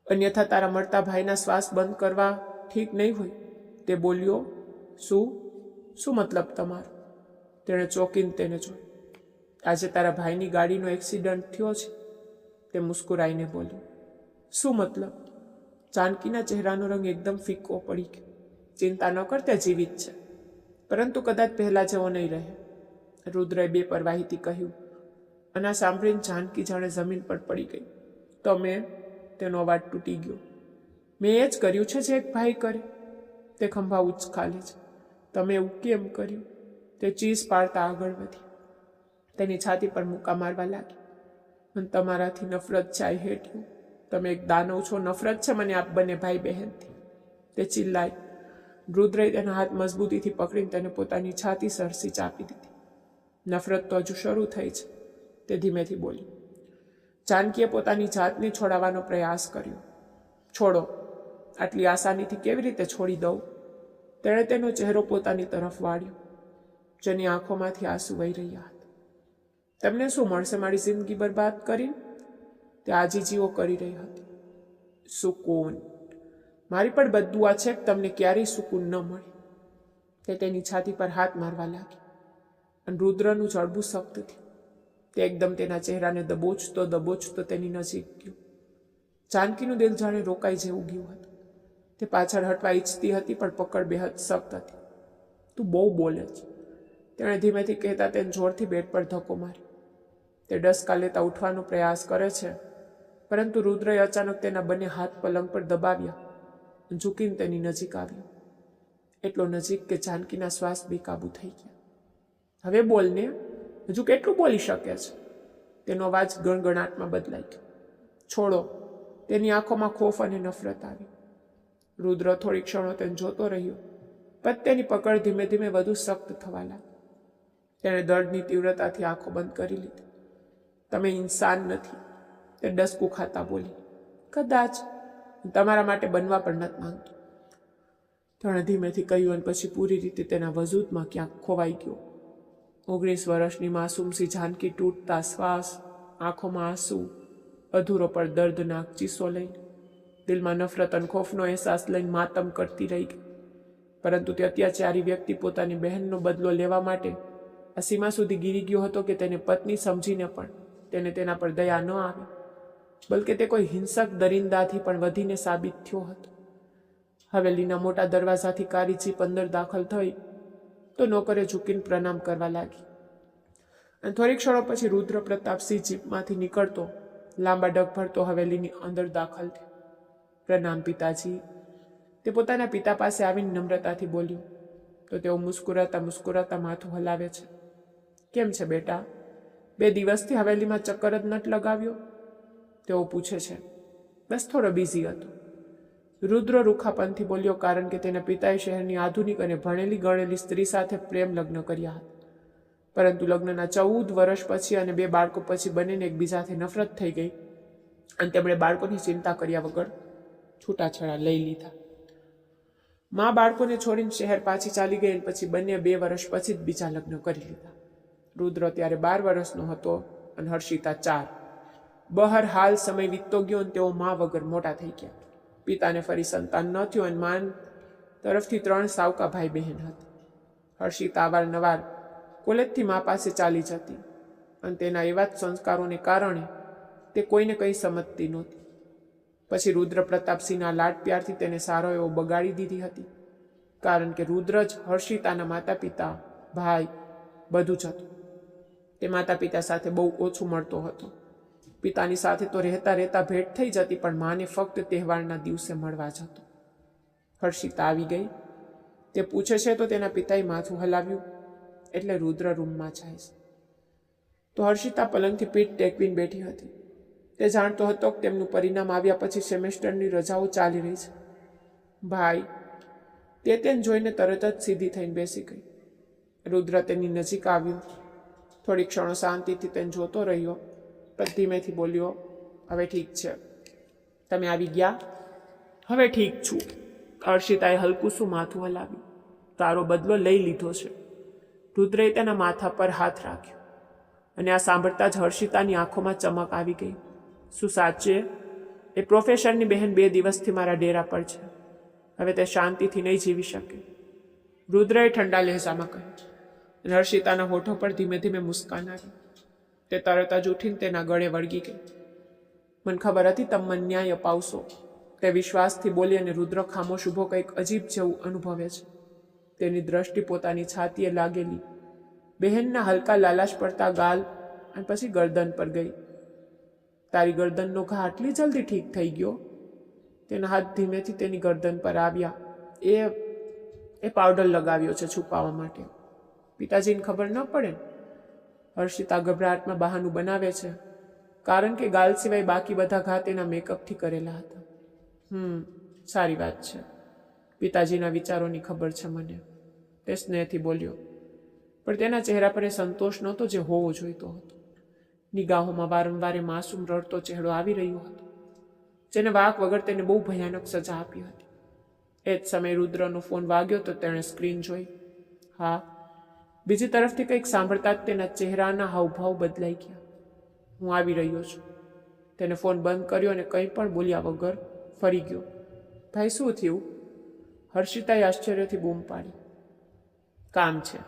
અન્યથા તારા મળતા ભાઈના શ્વાસ બંધ કરવા ઠીક નહીં હોય. તે બોલ્યો. શું મતલબ તમારો? તેણે ચોંકીને તેને જોઈ. આજે તારા ભાઈની ગાડીનો એક્સિડન્ટ થયો છે. તે મુસ્કુરાઈને બોલ્યો. શું મતલબ? જાનકીના ચહેરાનો રંગ એકદમ ફીકો પડી ગયો. ચિંતા ન કર, તે જીવિત છે, પરંતુ કદાચ પહેલા જેવો નહીં રહે, રુદ્રએ બેપરવાહીથી કહ્યું. અને આ સાંભળીને જાનકી જાણે જમીન પર પડી ગઈ. તમે? તેનો અવાજ તૂટી ગયો. મેં એ જ કર્યું છે જે એક ભાઈ કરે. તે ખંભા ઉચકાલે છે. તમે એવું કેમ કર્યું? તે ચીસ પાડતા આગળ વધી. તેની છાતી પર મુક્કા મારવા લાગી. મને તમારાથી નફરત છે. I hate you. તમે એક દાનવ છો. નફરત છે મને આપ બંને ભાઈ બહેનથી. તે ચિલ્લાઈ. રુદ્રએ તેના હાથ મજબૂતીથી પકડીને તેને પોતાની છાતી સરસી ચાપી દીધી. નફરત તો હજુ શરૂ થઈ છે. તે ધીમેથી બોલી. જાનકીએ પોતાની જાતને છોડાવવાનો પ્રયાસ કર્યો. છોડો. આટલી આસાનીથી કેવી રીતે છોડી દઉં? તેણે તેનો ચહેરો પોતાની તરફ વાળ્યો, જેની આંખોમાંથી આંસુ વહી રહ્યા હતા. તમને શું મળશે મારી જિંદગી બરબાદ કરીને? તે આજીજીઓ કરી રહી હતી. સુકૂન. મારી પણ બદદુઆ છે કે તમને ક્યારેય સુકૂન ન મળે. તે તેની છાતી પર હાથ મારવા લાગી. અને રુદ્રનું જડબું સખ્ત થયું. તે એકદમ તેના ચહેરાને દબોચતો તેની નજીક ગયો. જાનકીનું દિલ જાણે રોકાઈ જેવું ગયું હતું. તે પાછળ હટવા ઈચ્છતી હતી, પણ પકડ બેહદ સખ્ત હતી. તું બહુ બોલે છે, તેણે ધીમેથી કહેતા તેને જોરથી બેડ પર ધક્કો માર્યો. તે ડસકા લેતા ઉઠવાનો પ્રયાસ કરે છે, પરંતુ રુદ્રએ અચાનક તેના બંને હાથ પલંગ પર દબાવ્યા, ઝૂકીને તેની નજીક આવ્યો. એટલો નજીક કે જાનકીના શ્વાસ બેકાબૂ થઈ ગયા. હવે બોલને, હજુ કેટલું બોલી શકે છે? તેનો અવાજ ગણગણાટમાં બદલાઈ ગયો. છોડો. તેની આંખોમાં ખોફ અને નફરત આવી. રુદ્ર થોડી ક્ષણો તેને જોતો રહ્યો, પછી તેની પકડ ધીમે ધીમે વધુ સખ્ત થવા લાગી. તેણે દર્દની તીવ્રતાથી આંખો બંધ કરી લીધી. તમે ઇન્સાન નથી, તે ડસકું ખાતા બોલી. કદાચ તમારા માટે બનવા પણ નથી માંગતો, તેણે ધીમેથી કહ્યું, અને પછી પૂરી રીતે તેના વજૂદમાં ક્યાંક ખોવાઈ ગયો. 19 વર્ષની માસૂમસી જાનકી તૂટતા શ્વાસ, આંખોમાં આંસુ, અધૂરો પર દર્દનાક ચીસો લઈને, દિલમાં નફરત અને ખોફનો અહેસાસ લઈને માતમ કરતી રહી ગઈ. પરંતુ તે અત્યાચારી વ્યક્તિ પોતાની બહેનનો બદલો લેવા માટે આ સીમા સુધી ગીરી ગયો હતો કે તેને પત્ની સમજીને પણ તેને તેના પર દયા ન આવી, બલકે તે કોઈ હિંસક દરિંદાથી પણ વધીને સાબિત થયો હતો. હવેલીના મોટા દરવાજાથી કારી જીપ અંદર દાખલ થઈ તો નોકરે ઝૂકીને પ્રણામ કરવા લાગી. અને થોડી ક્ષણો પછી રુદ્ર પ્રતાપસિંહ જીપમાંથી નીકળતો લાંબા ડગ ભરતો હવેલીની અંદર દાખલ થયો. પ્રણામ પિતાજી. તે પોતાના પિતા પાસે આવીને નમ્રતાથી બોલ્યો તો તેઓ મુસ્કુરાતા માથું હલાવે છે. કેમ છે બેટા? 2 દિવસથી હવેલીમાં ચક્કર જ નથી લગાવ્યો? તેઓ પૂછે છે. બસ થોડો બિઝી હતો. રુદ્ર રૂખાપનથી બોલ્યો, કારણ કે તેના પિતાએ શહેરની આધુનિક અને ભણેલી ગણેલી સ્ત્રી સાથે પ્રેમ લગ્ન કર્યા હતા. પરંતુ લગ્નના 14 વર્ષ પછી અને 2 બાળકો પછી બંનેને એકબીજાથી નફરત થઈ ગઈ અને તેમણે બાળકોની ચિંતા કર્યા વગર છૂટાછેડા લઈ લીધા. મા બાળકોને છોડીને શહેર પાછી ચાલી ગઈ અને પછી બંને 2 વર્ષ પછી જ બીજા લગ્ન કરી લીધા. રુદ્ર ત્યારે 12 વર્ષનો હતો અને હર્ષિતા 4. બહરહાલ સમય વીતતો ગયો અને તેઓ મા વગર મોટા થઈ ગયા. પિતાને ફરી સંતાન ન થયું અને માન તરફથી 3 સાવકા ભાઈ બહેન હતા. હર્ષિતા અવારનવાર કોલેજથી મા પાસે ચાલી જતી અને તેના એવા જ સંસ્કારોને કારણે તે કોઈને કંઈ સમજતી નહોતી. પછી રુદ્ર પ્રતાપસિંહના લાડ પ્યારથી તેને સારો એવો બગાડી દીધી હતી, કારણ કે રુદ્ર જ હર્ષિતાના માતા પિતા, ભાઈ બધું જ હતું. તે માતા પિતા સાથે બહુ ઓછું મળતો હતો. પિતાની સાથે તો રહેતા ભેટ થઈ જતી, પણ માને ફક્ત તહેવારના દિવસે મળવા જતો. હર્ષિતા આવી ગઈ. તે પૂછે છે તો તેના પિતાએ માથું હલાવ્યું, એટલે રુદ્ર રૂમમાં જાય છે. તો હર્ષિતા પલંગથી પીઠ ટેકવીને બેઠી હતી. તે જાણતો હતો કે તેમનું પરિણામ આવ્યા પછી સેમેસ્ટરની રજાઓ ચાલી રહી છે. ભાઈ, તેને જોઈને તરત જ સીધી થઈને બેસી ગઈ. રુદ્ર તેની નજીક આવ્યો. થોડી ક્ષણો શાંતિથી તેને જોતો રહ્યો, પછી ધીમેથી બોલ્યો, હવે ઠીક છે, તમે આવી ગયા? હવે ઠીક છું. હર્ષિતાએ હલકું માથું હલાવ્યું. તારો બદલો લઈ લીધો છે. રુદ્રએ તેના માથા પર હાથ રાખ્યો અને આ સાંભળતા જ હર્ષિતાની આંખોમાં ચમક આવી ગઈ. શું સાચે? એ પ્રોફેસરની બહેન 2 દિવસથી મારા ડેરા પર છે. હવે તે શાંતિથી નહીં જીવી શકે. રુદ્રએ ઠંડા લહેજામાં કહ્યું. હર્ષિતાના હોઠો પર ધીમે ધીમે મુસ્કાન આવી. તે તરત જ ઉઠીને તેના ગળે વળગી ગઈ. મને ખબર હતી તમે મને ન્યાય અપાવશો, તે વિશ્વાસથી બોલી. અને રુદ્ર ખામોશ ઊભો કંઈક અજીબ જેવું અનુભવે છે. તેની દ્રષ્ટિ પોતાની છાતીએ લાગેલી બહેનના હલકા લાલાશ પડતા ગાલ અને પછી ગરદન પર ગઈ. તારી ગરદનનો ઘા આટલી જલ્દી ઠીક થઈ ગયો? તેના હાથ ધીમેથી તેની ગરદન પર આવ્યા. એ પાવડર લગાવ્યો છે છુપાવવા માટે. પિતાજીને ખબર ન પડે? હર્ષિતા ગભરાટમાં બહાનું બનાવે છે, કારણ કે ગાલ સિવાય બાકી બધા ઘા તેના મેકઅપથી કરેલા હતા. સારી વાત છે. પિતાજીના વિચારોની ખબર છે મને, તે સ્નેહથી બોલ્યો. પણ તેના ચહેરા પર એ સંતોષ નહોતો જે હોવો જોઈતો હતો. નિગાહોમાં વારંવાર માસૂમ રડતો ચહેરો આવી રહ્યો હતો, જેને વાક વગર તેને બહુ ભયાનક સજા આપી હતી. એ જ સમયે રુદ્રનો ફોન વાગ્યો તો તેણે સ્ક્રીન જોઈ. હા, બીજી તરફથી કંઈક સાંભળતા જ તેના ચહેરાના હાવભાવ બદલાઈ ગયા. હું આવી રહ્યો છું. તેને ફોન બંધ કર્યો અને કંઈ પણ બોલ્યા વગર ફરી ગયો. ભાઈ, શું થયું? હર્ષિતાએ આશ્ચર્યથી બૂમ પાડી. કામ છે.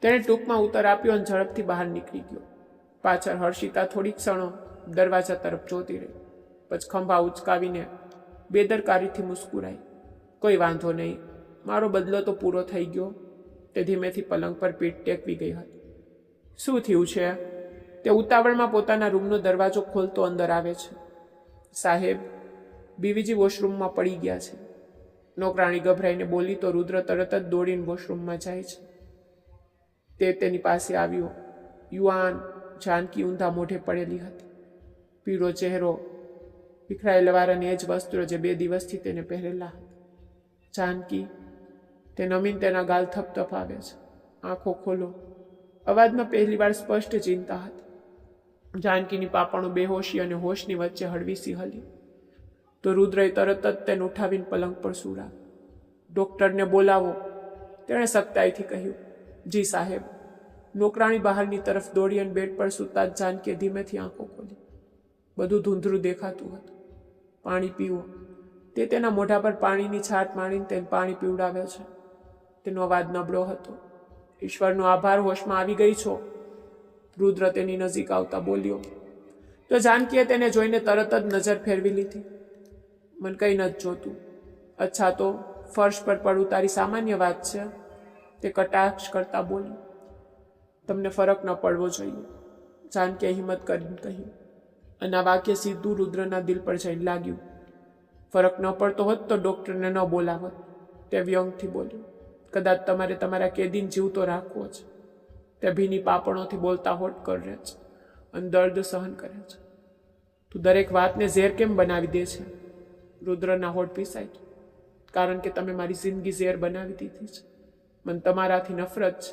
તેણે ટૂંકમાં ઉત્તર આપ્યો અને ઝડપથી બહાર નીકળી ગયો. પાછળ હર્ષિતા થોડી ક્ષણો દરવાજા તરફ જોતી રહી, પછી ખંભા ઉચકાવીને બેદરકારીથી મુસ્કુરાઈ. કોઈ વાંધો નહીં, મારો બદલો તો પૂરો થઈ ગયો. તે ધીમેથી પલંગ પર પીઠ ટેકવી ગઈ હતી. શું થયું છે? તે ઉતાવળમાં પોતાના રૂમનો દરવાજો ખોલતો અંદર આવે છે. સાહેબ, બીવીજી વોશરૂમમાં પડી ગયા છે. નોકરાણી ગભરાઈને બોલી તો રુદ્ર તરત જ દોડીને વોશરૂમમાં જાય છે. તે તેની પાસે આવ્યો. યુવાન જાનકી ઊંધા મોઢે પડેલી હતી. પીળો ચહેરો, વિખરાયેલા વાળાની એ જ વસ્ત્રો જે 2 દિવસથી તેને પહેરેલા હતા. જાનકી, તે નમીન તેના ગાલ થપથપાવે છે. આંખો ખોલો. અવાજમાં પહેલીવાર સ્પષ્ટ ચિંતા હતી. જાનકીની પાપણો બેહોશી અને હોશની વચ્ચે હળવીસી હલી. તો રુદ્રએ તરત જ તેને ઉઠાવીને પલંગ પર સુરાવ્યો. ડોક્ટરને બોલાવો, તેણે સખ્તાઈથી કહ્યું. જી સાહેબ. નોકરાણી બહારની તરફ દોડી અને બેડ પર સૂતા જ જાનકીએ ધીમેથી આંખો ખોલી. બધું ધૂંધળું દેખાતું હતું. પાણી પીવો. તે તેના મોઢા પર પાણીની છાટ મારીને તેને પાણી પીવડાવે છે. તેનો અવાજ નબળો હતો. ઈશ્વરનો આભાર, હોશમાં આવી ગઈ છો. રુદ્ર તેની નજીક આવતા બોલ્યો. તો જાનકીએ તેને જોઈને તરત જ નજર ફેરવી લીધી. મને કંઈ નથી જોતું. અચ્છા, તો ફર્શ પર પડવું તારી સામાન્ય વાત છે, તે કટાક્ષ કરતા બોલી. તમને ફરક ન પડવો જોઈએ, જાનકીએ હિંમત કરીને કહ્યું. અને આ વાક્ય સીધું રુદ્રના દિલ પર જઈને લાગ્યું. ફરક ન પડતો હોત તો ડોક્ટરને ન બોલાવત, તે વ્યંગથી બોલ્યો. કદાચ તમારે તમારા કેદીને જીવતો રાખવો છે. તે ભીની પાપણોથી બોલતા હોઠ કરે છે અને દર્દ સહન કરે છે. તું દરેક વાતને ઝેર કેમ બનાવી દે છે? રુદ્રના હોઠ પીસાઈ. કારણ કે તમે મારી જિંદગી ઝેર બનાવી દીધી છે. મને તમારાથી નફરત છે.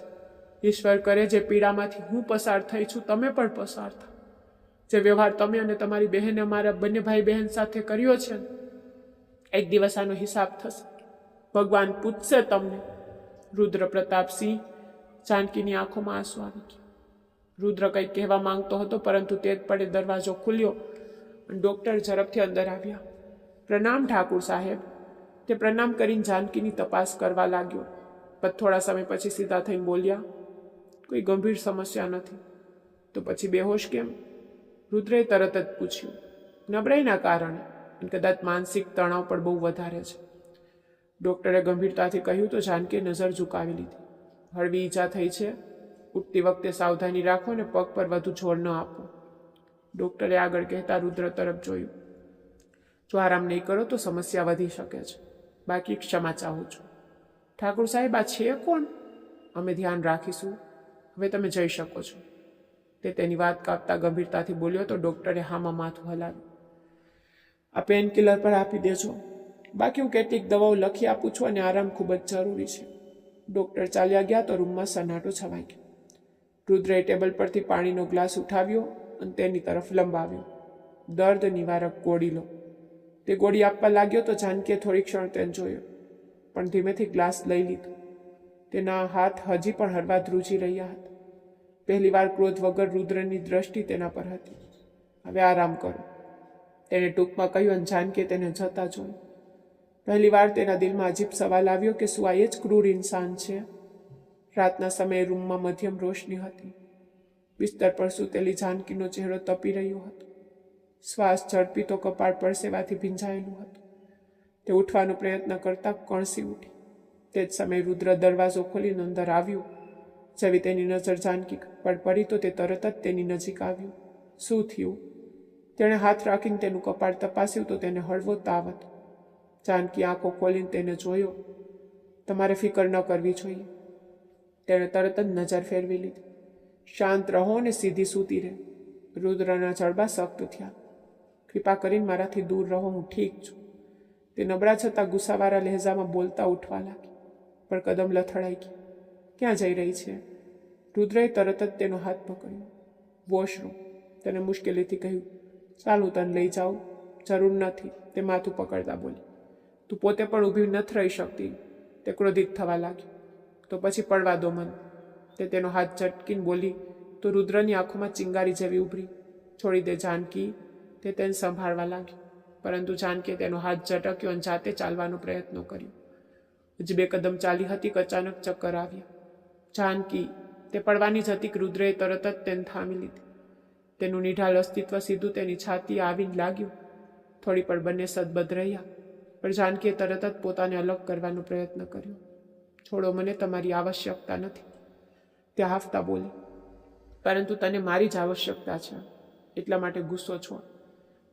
ઈશ્વર કરે જે પીડામાંથી હું પસાર થઈ છું, તમે પણ પસાર થાવ. જે વ્યવહાર તમે અને તમારી બહેને અમારા બંને ભાઈ બહેન સાથે કર્યો છે, એક દિવસ આનો હિસાબ થશે. ભગવાન પૂછશે તમને. રુદ્ર પ્રતાપસિંહ. જાનકીની આંખોમાં આંસુ આવી ગયા. રુદ્ર કંઈક કહેવા માંગતો હતો, પરંતુ તે જ પડે દરવાજો ખુલ્યો અને ડોક્ટર ઝડપથી અંદર આવ્યા. પ્રણામ ઠાકુર સાહેબ. તે પ્રણામ કરીને જાનકીની તપાસ કરવા લાગ્યો. પણ થોડા સમય પછી સીધા થઈને બોલ્યા. કોઈ ગંભીર સમસ્યા નથી. તો પછી બેહોશ કેમ? રુદ્રએ તરત જ પૂછ્યું. નબળાઈના કારણે અને કદાચ માનસિક તણાવ પણ બહુ વધારે છે. ડોક્ટરે ગંભીરતાથી કહ્યું તો જાનકીએ નજર ઝુકાવી લીધી. હળવી ઈજા થઈ છે. ઉઠતી વખતે સાવધાની રાખો અને પગ પર વધુ જોર ન આપો. ડોક્ટરે આગળ કહેતા રુદ્ર તરફ જોયું. જો આરામ નહીં કરો તો સમસ્યા વધી શકે છે. બાકી ક્ષમા ચાહું છું. ઠાકુર સાહેબ, આ છે કોણ? અમે ધ્યાન રાખીશું. હવે તમે જઈ શકો છો. તે તેની વાત કાપતા ગંભીરતાથી બોલ્યો તો ડોક્ટરે હામાં માથું હલાવ્યું. આ પેન કિલર પર આપી દેજો. બાકી હું કેટલીક દવાઓ લખી આપું છું અને આરામ ખૂબ જ જરૂરી છે. ડોક્ટર ચાલ્યા ગયા તો રૂમમાં સન્નાટો છવાઈ ગયો. રુદ્રએ ટેબલ પરથી પાણીનો ગ્લાસ ઉઠાવ્યો અને તેની તરફ લંબાવ્યો. દર્દ નિવારક ગોળી લો. તે ગોળી આપવા લાગ્યો તો જાનકીએ થોડી ક્ષણ તેને જોયો, પણ ધીમેથી ગ્લાસ લઈ લીધો. તેના હાથ હજી પણ હળવા ધ્રુજી રહ્યા હતા. પહેલીવાર ક્રોધ વગર રુદ્રની દ્રષ્ટિ તેના પર હતી. હવે આરામ કરો, તેણે ટૂંકમાં કહ્યું અને જાનકીએ તેને જતા જોયું. પહેલીવાર તેના દિલમાં અજીબ સવાલ આવ્યો કે શું આ એ જ ક્રૂર ઇન્સાન છે? રાતના સમયે રૂમમાં મધ્યમ રોશની હતી. બિસ્તર પર સૂતેલી જાનકીનો ચહેરો તપી રહ્યો હતો. શ્વાસ ઝડપી તો કપાળ પરસેવાથી ભીંજાયેલું હતું. તે ઉઠવાનો પ્રયત્ન કરતા કણસી ઉઠી. તે જ સમયે રુદ્ર દરવાજો ખોલીને અંદર આવ્યું. જેવી તેની નજર જાનકી પર પડી તો તે તરત જ તેની નજીક આવ્યું. શું થયું? તેણે હાથ રાખીને તેનું કપાળ તપાસ્યું તો તેને હળવો તાવ હતો. જાનકી આંખો ખોલીને તેને જોયો. તમારે ફિકર ન કરવી જોઈએ. તેણે તરત જ નજર ફેરવી લીધી. શાંત રહો અને સીધી સૂતી રહે. રુદ્રના જડબા સખ્ત થયા. કૃપા કરીને મારાથી દૂર રહો, હું ઠીક છું. તે નબળા છતાં ગુસ્સાવાળા લહેજામાં બોલતા ઉઠવા લાગી. પણ કદમ લથડાઈ ગઈ. ક્યાં જઈ રહી છે? રુદ્રએ તરત જ તેનો હાથ પકડ્યો. વોશરૂમ, તેને મુશ્કેલીથી કહ્યું. ચાલ, હું તને લઈ જાઉં. જરૂર નથી, તે માથું પકડતા બોલી. તું પોતે પણ ઊભી નથી રહી શકતી. તે ક્રોધિત થવા લાગ્યો. તો પછી પડવા દો મને. તે તેનો હાથ ઝટકીને બોલી તો રુદ્રની આંખોમાં ચિંગારી જેવી ઉભરી. છોડી દે જાનકી. તે તેને સંભાળવા લાગ્યો. પરંતુ જાનકીએ તેનો હાથ ઝટક્યો અને જાતે ચાલવાનો પ્રયત્ન કર્યો. હજી 2 કદમ ચાલી હતી કે અચાનક ચક્કર આવ્યા. જાનકી, તે પડવાની જ હતી કે રુદ્રએ તરત જ તેને થામી લીધી. તેનું નિઢાલ અસ્તિત્વ સીધું તેની છાતીએ આવીને લાગ્યું. થોડી પર બંને સદબદ્ધ રહ્યા, પણ જાનકીએ તરત જ પોતાને અલગ કરવાનો પ્રયત્ન કર્યો. છોડો મને, તમારી આવશ્યકતા નથી. તે હાંફતા બોલી. પરંતુ તને મારી જ આવશ્યકતા છે, એટલા માટે ગુસ્સો છોડ.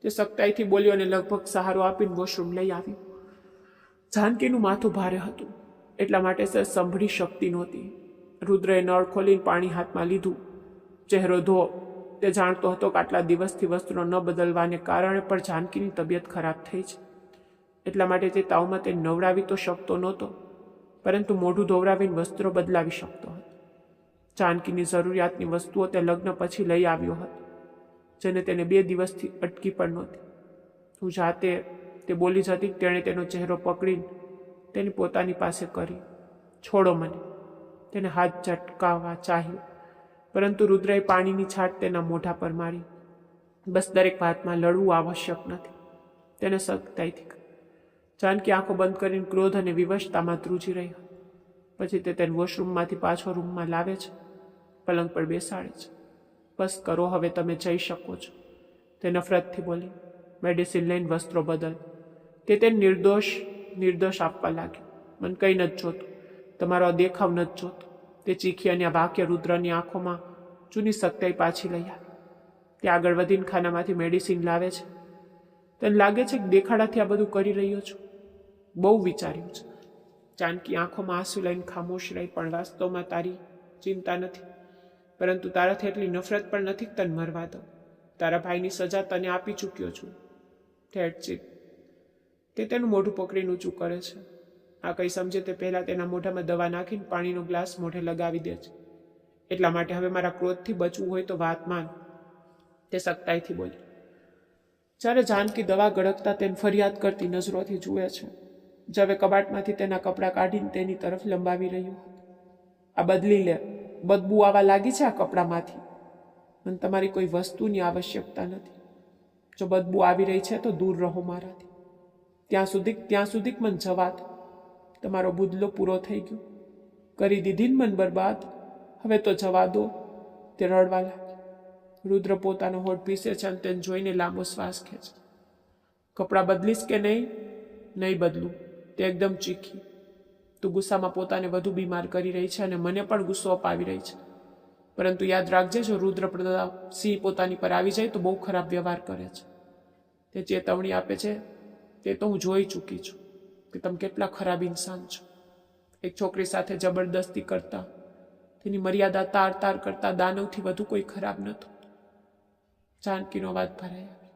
તે સખ્તાઈથી બોલ્યો અને લગભગ સહારો આપીને વોશરૂમ લઈ આવ્યું. જાનકીનું માથું ભારે હતું, એટલા માટે સર સંભળી શકતી નહોતી. રુદ્રએ નળ ખોલીને પાણી હાથમાં લીધું. ચહેરો ધો. તે જાણતો હતો કે આટલા દિવસથી વસ્ત્રો ન બદલવાને કારણે પણ જાનકીની તબિયત ખરાબ થઈ છે. એટલા માટે તે તાવમાં તે નવડાવી તો શકતો નહોતો, પરંતુ મોઢું ધોવરાવીને વસ્ત્રો બદલાવી શકતો હતો. જાનકીની જરૂરિયાતની વસ્તુઓ તે લગ્ન પછી લઈ આવ્યો હતો, જેને તેને 2 દિવસથી અટકી પણ નહોતી. હું જાતે, તે બોલી જતી. તેણે તેનો ચહેરો પકડીને તેની પોતાની પાસે કરી. છોડો મને. તેને હાથ ઝટકાવવા ચાહ્યો, પરંતુ રુદ્રએ પાણીની છાંટ તેના મોઢા પર મારી. બસ દરેક વાતમાં લડવું આવશ્યક નથી, તેને સખ્તાઈથી કહ્યું. જાનકી આંખો બંધ કરીને ક્રોધ અને વિવશતામાં ધ્રુજી રહી. પછી તે તેને વોશરૂમમાંથી પાછો રૂમમાં લાવે છે, પલંગ પર બેસાડે છે. બસ કરો, હવે તમે જઈ શકો છો, તે નફરતથી બોલી. મેડિસિન લઈને વસ્ત્રો બદલ. તે તેને નિર્દોષ આપવા લાગ્યો. મને કંઈ નથી જોતું, તમારો દેખાવ નથી જોતો. તે ચીખી અને આ વાક્ય રુદ્રની આંખોમાં જૂની સખ્તાઈ પાછી લઈ આવી. તે આગળ વધીને ખાનામાંથી મેડિસિન લાવે છે. તને લાગે છે કે દેખાડાથી આ બધું કરી રહ્યો છું? બહુ વિચાર્યું છે. જાનકી આંખોમાં આંસુ લઈને ખામોશ રહી. પણ વાસ્તવમાં તારી ચિંતા નથી, પરંતુ તારાથી એટલી નફરત પણ નથી કે તને મરવા દઉં. તારા ભાઈની સજા તને આપી ચૂક્યો છું. તે તેનું મોઢું પકડીને ઊંચું કરે છે. આ કંઈ સમજે તે પહેલાં તેના મોઢામાં દવા નાખીને પાણીનો ગ્લાસ મોઢે લગાવી દે છે. એટલા માટે હવે મારા ક્રોધથી બચવું હોય તો વાત માન, તે સખ્તાઈથી બોલી. જ્યારે જાનકી દવા ગળકતા તેને ફરિયાદ કરતી નજરોથી જુએ છે. જવે કબાટમાંથી તેના કપડાં કાઢીને તેની તરફ લંબાવી રહ્યું. આ બદલી લે, બદબુ આવવા લાગી છે આ કપડામાંથી. મને તમારી કોઈ વસ્તુની આવશ્યકતા નથી. જો બદબુ આવી રહી છે તો દૂર રહો મારાથી. ત્યાં સુધી મને જવા દો. તમારો બુદલો પૂરો થઈ ગયો, કરી દીધી ને મન બરબાદ. હવે તો જવા દો. તે રડવા લાગી. રુદ્ર પોતાનો હોઠ પીસે છે અને તેને જોઈને લાંબો શ્વાસ ખેંચે. કપડાં બદલીશ કે નહીં? નહીં બદલું, તે એકદમ ચીખી. તું ગુસ્સામાં પોતાને વધુ બીમાર કરી રહી છે અને મને પણ ગુસ્સો અપાવી રહી છે. પરંતુ યાદ રાખજે, જો રુદ્ર પ્રતાપ સિંહ પોતાની પર આવી જાય તો બહુ ખરાબ વ્યવહાર કરે છે. તે ચેતવણી આપે છે. તે તો હું જોઈ ચૂકી છું કે તમે કેટલા ખરાબ ઇન્સાન છો. એક છોકરી સાથે જબરદસ્તી કરતા, તેની મર્યાદા તાર કરતા દાનવથી વધુ કોઈ ખરાબ નહોતું. જાનકીનો અવાજ ભરાઈ આવ્યો.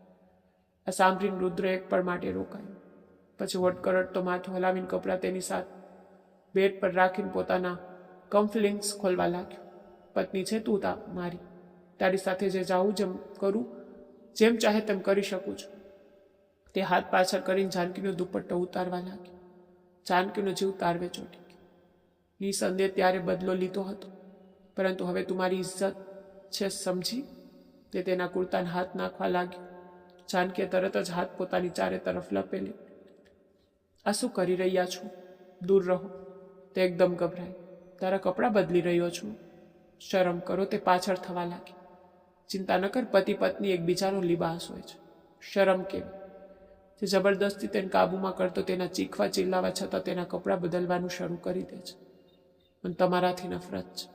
આ સાંભળીને રુદ્ર એક પળ માટે રોકાયો. પછી હોઠ કરડતો માથું હલાવીને કપડાં તેની સાથે બેડ પર રાખીને પોતાના કમ્ફલિંગ્સ ખોલવા લાગ્યો. પત્ની છે તું મારી, તારી સાથે જે જાઉં જેમ કરું, જેમ ચાહે તેમ કરી શકું છું. તે હાથ પાછળ કરીને જાનકીનો દુપટ્ટો ઉતારવા લાગ્યો. જાનકીનો જીવ તારવે ચોંટી ગયો. નિસંદેહ ત્યારે બદલો લીધો હતો, પરંતુ હવે તું મારી ઇજ્જત છે, સમજી? તે તેના કુર્તાને હાથ નાખવા લાગ્યો. જાનકીએ તરત જ હાથ પોતાની ચારે તરફ લપેલી. આ શું કરી રહ્યા છો? દૂર રહો. તે એકદમ ગભરાઈ. તારા કપડાં બદલી રહ્યો છું, શરમ કરો. તે પાછળ થવા લાગી. ચિંતા ન કર, પતિ પત્ની એકબીજાનો લિબાસ હોય છે, શરમ કેવી? તે જબરદસ્તી તેને કાબૂમાં કરતો તેના ચીખવા ચિલ્લાવા છતાં તેના કપડાં બદલવાનું શરૂ કરી દે છે. મને તમારાથી નફરત છે,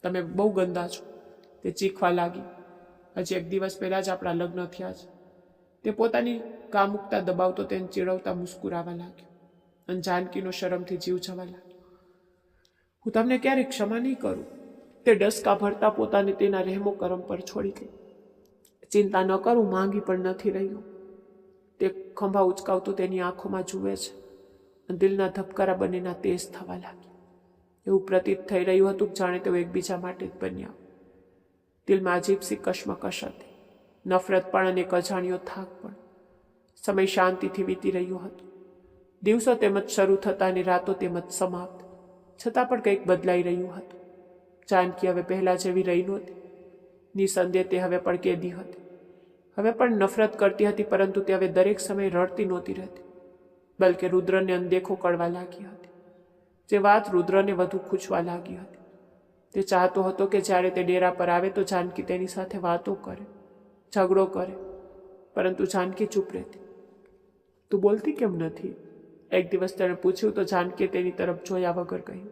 તમે બહુ ગંદા છો. તે ચીખવા લાગી. હજી 1 દિવસ પહેલાં જ આપણા લગ્ન થયા છે. તે પોતાની કામુકતા દબાવતો તેને ચીડવતા મુસ્કુરાવા લાગ્યો અને જાનકીનો શરમથી જીવ જવા લાગ્યો. હું તમને ક્યારેય ક્ષમા નહીં કરું. તે ડસકા ભરતા પોતાને તેના રહેમો કરમ પર છોડી ગઈ. ચિંતા ન કર, હું માંગી પણ નથી રહ્યો. તે ખંભા ઉચકાવતો તેની આંખોમાં જુએ છે અને દિલના ધબકારા બંનેના તેજ થવા લાગ્યા. એવું પ્રતીત થઈ રહ્યું હતું કે જાણે તેઓ એકબીજા માટે જ બન્યા. દિલમાં અજીબસી કશમકશ હતી, નફરત પણ અને એક અજાણ્યો થાક પણ. સમય શાંતિથી વીતી રહ્યો હતો. દિવસો તેમજ શરૂ થતા અને રાતો તેમજ સમાપ્ત, છતાં પણ કંઈક બદલાઈ રહ્યું હતું. જાનકી હવે પહેલા જેવી રહી નહોતી. નિસંદેહ તે હવે પણ કેદી હતી. હવે પણ નફરત કરતી હતી, પરંતુ તે હવે દરેક સમયે રડતી નહોતી રહેતી, બલકે રુદ્રને અનદેખો કરવા લાગી હતી. જે વાત રુદ્રને વધુ ખૂંચવા લાગી હતી. તે ચાહતો હતો કે જ્યારે તે ડેરા પર આવે તો જાનકી તેની સાથે વાતો કરે, ઝઘડો કરે, પરંતુ જાનકી ચૂપ રહેતી. તું બોલતી કેમ નથી? એક દિવસ તેણે પૂછ્યું તો જાનકીએ તેની તરફ જોયા વગર કહ્યું,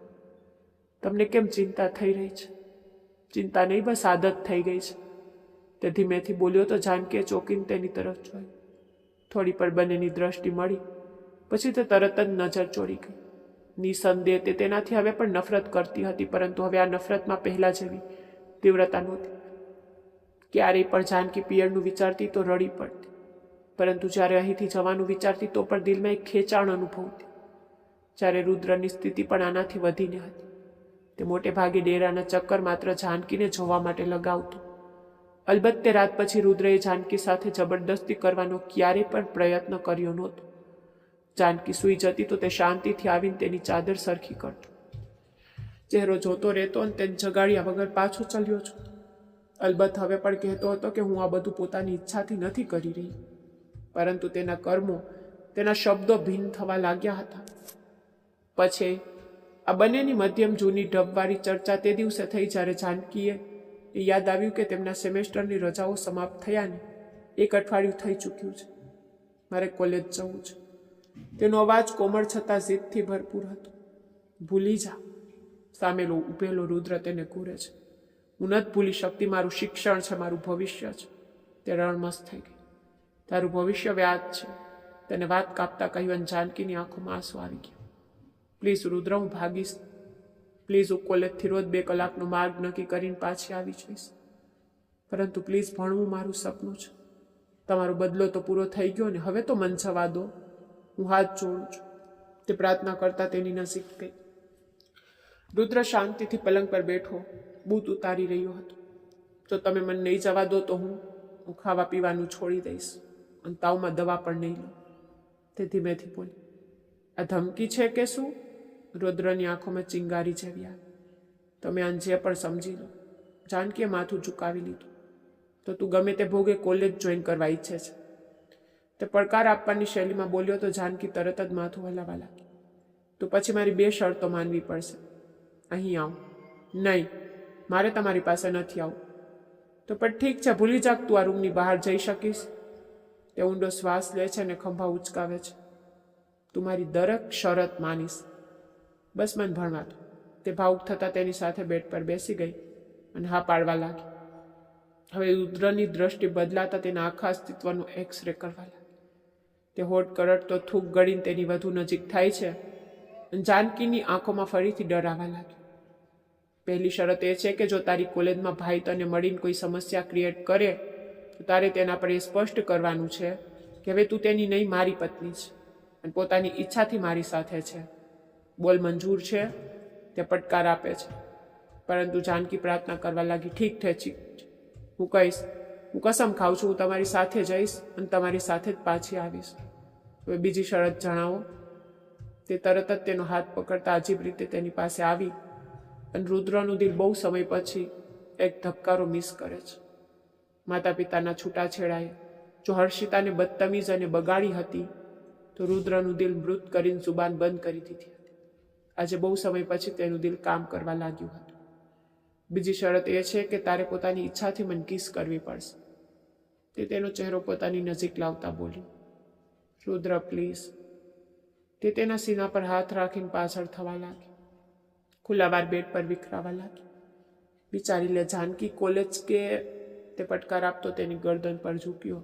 તમને કેમ ચિંતા થઈ રહી છે? ચિંતા નહીં, બસ આદત થઈ ગઈ છે, તે ધીમેથી બોલ્યો તો જાનકીએ ચોંકીને તેની તરફ જોયું. થોડી પર બંનેની દ્રષ્ટિ મળી, પછી તે તરત જ નજર ચોરી ગઈ. નિસંદેહ તે તેનાથી હવે પણ નફરત કરતી હતી, પરંતુ હવે આ નફરતમાં પહેલા જેવી તીવ્રતા નહોતી. ક્યારેય પણ જાનકી પિયરનું વિચારતી તો રડી પડતી, પરંતુ જ્યારે અહીંથી જવાનું વિચારતી તો પણ દિલમાં એક ખેંચાણ અનુભવતી. જ્યારે રુદ્રની સ્થિતિ પણ આનાથી વધીને હતી. તે મોટે ભાગે ડેરાના ચક્કર માત્ર જાનકીને જોવા માટે લગાવતો. અલબત્ત તે રાત પછી રુદ્રએ જાનકી સાથે જબરદસ્તી કરવાનો ક્યારેય પણ પ્રયત્ન કર્યો નહોતો. જાનકી સૂઈ જતી તો તે શાંતિથી આવીને તેની ચાદર સરખી કરતો. ચહેરો જોતો રહેતો અને તેને જગાડ્યા વગર પાછો ચાલ્યો છો. અલબત્ત હવે પણ કહેતો હતો કે હું આ બધું પોતાની ઈચ્છાથી નથી કરી રહી, પરંતુ તેના કર્મો, તેના શબ્દો ભિન્ન થવા લાગ્યા હતા. પછી આ બંનેની મધ્યમ જૂની ઢબવાળી ચર્ચા તે દિવસે થઈ જ્યારે જાનકીએ યાદ આવ્યું કે તેમના સેમેસ્ટરની રજાઓ સમાપ્ત થયાને 1 અઠવાડિયું થઈ ચૂક્યું છે. મારે કોલેજ જવું છે. તેનો અવાજ કોમળ છતાં જીદથી ભરપૂર હતો. ભૂલી જા. સામેલો ઉભેલો રુદ્ર તેને ઘૂરે છે. હું નથી ભૂલી શકતી. મારું શિક્ષણ છે, મારું ભવિષ્ય છે. તે રણમસ્ત થઈ ગઈ. તારું ભવિષ્ય વ્યાજ છે, તેને વાત કાપતા કહ્યું અને જાનકીની આંખોમાં આંસુ આવી ગયા. પ્લીઝ રુદ્ર, હું ભાગીશ. પ્લીઝ, હું કોલેજથી રોજ 2 કલાકનો માર્ગ નક્કી કરીને પાછી આવી જઈશ. પરંતુ પ્લીઝ, ભણવું મારું સપનું છે. તમારો બદલો તો પૂરો થઈ ગયો ને, હવે તો મન જવા દો. હું હાથ જોડું છું. તે પ્રાર્થના કરતા તેની નજીક ગઈ. રુદ્ર શાંતિથી પલંગ પર બેઠો બૂટ ઉતારી રહ્યો હતો. જો તમે મને નહીં જવા દો તો હું ખાવા પીવાનું છોડી દઈશ અને તાવમાં દવા પણ નહીં લઉં. તે ધીમેથી બોલી. આ ધમકી છે કે શું? રુદ્રની આંખોમાં ચિંગારી જેવી આવી. તમે અંજે પણ સમજી લો. જાનકીએ માથું ઝુકાવી લીધું. તો તું ગમે તે ભોગે કોલેજ જોઈન કરવા ઈચ્છે છે? તે પડકાર આપવાની શૈલીમાં બોલ્યો તો જાનકી તરત જ માથું હલાવવા લાગી. તો પછી મારી 2 શરતો માનવી પડશે. અહીં આવ. નહીં, મારે તમારી પાસે નથી આવું. તો પણ ઠીક છે, ભૂલી જાક તું આ રૂમની બહાર જઈ શકીશ. તે ઊંડો શ્વાસ લે છે અને ખંભા ઉચકાવે છે. તું મારી દરેક શરત માનીશ. બસ મને ભણવા દો. તે ભાવુક થતાં તેની સાથે બેડ પર બેસી ગઈ અને હા પાડવા લાગી. હવે રુદ્રની દ્રષ્ટિ બદલાતા તેના આખા અસ્તિત્વનો એક્સરે કરવા લાગી. તે હોઠ કરડતો થૂક ગળીને તેની વધુ નજીક થાય છે અને જાનકીની આંખોમાં ફરીથી ડર આવવા લાગ્યો. પહેલી શરત એ છે કે જો તારી કોલેજમાં ભાઈ તને મળીને કોઈ સમસ્યા ક્રિએટ કરે તો તારે તેના પર એ સ્પષ્ટ કરવાનું છે કે હવે તું તેની નહીં, મારી પત્ની છે અને પોતાની ઈચ્છાથી મારી સાથે છે. બોલ, મંજૂર છે? તે પડકાર આપે છે. પરંતુ જાનકી પ્રાર્થના કરવા લાગી. ઠીક છે, હું કહીશ. હું કસમ ખાઉં છું, હું તમારી સાથે જઈશ અને તમારી સાથે જ પાછી આવીશ. હવે બીજી શરત જણાવો. તે તરત જ તેનો હાથ પકડતા અજીબ રીતે તેની પાસે આવી અને રુદ્રનું દિલ બહુ સમય પછી એક ધબકારો મિસ કરે છે. માતા પિતાના છૂટાછેડાએ જો હર્ષિતાને બદતમીઝ અને બગાડી હતી તો રુદ્રનું દિલ મૃત કરીને જુબાન બંધ કરી દીધી હતી. આજે બહુ સમય પછી તેનું દિલ કામ કરવા લાગ્યું હતું. બીજી શરત એ છે કે તારે પોતાની ઈચ્છાથી મને કિસ કરવી પડશે. તે તેનો ચહેરો પોતાની નજીક લાવતા બોલી. રુદ્ર, પ્લીઝ. તે તેના સીના પર હાથ રાખીને પાછળ થવા લાગી. ખુલ્લાવાર બેડ પર વિખરાવા લાગી. વિચારી લે જાનકી, કોલેજ કે? તે પડકાર આપતો તેની ગરદન પર ઝૂક્યો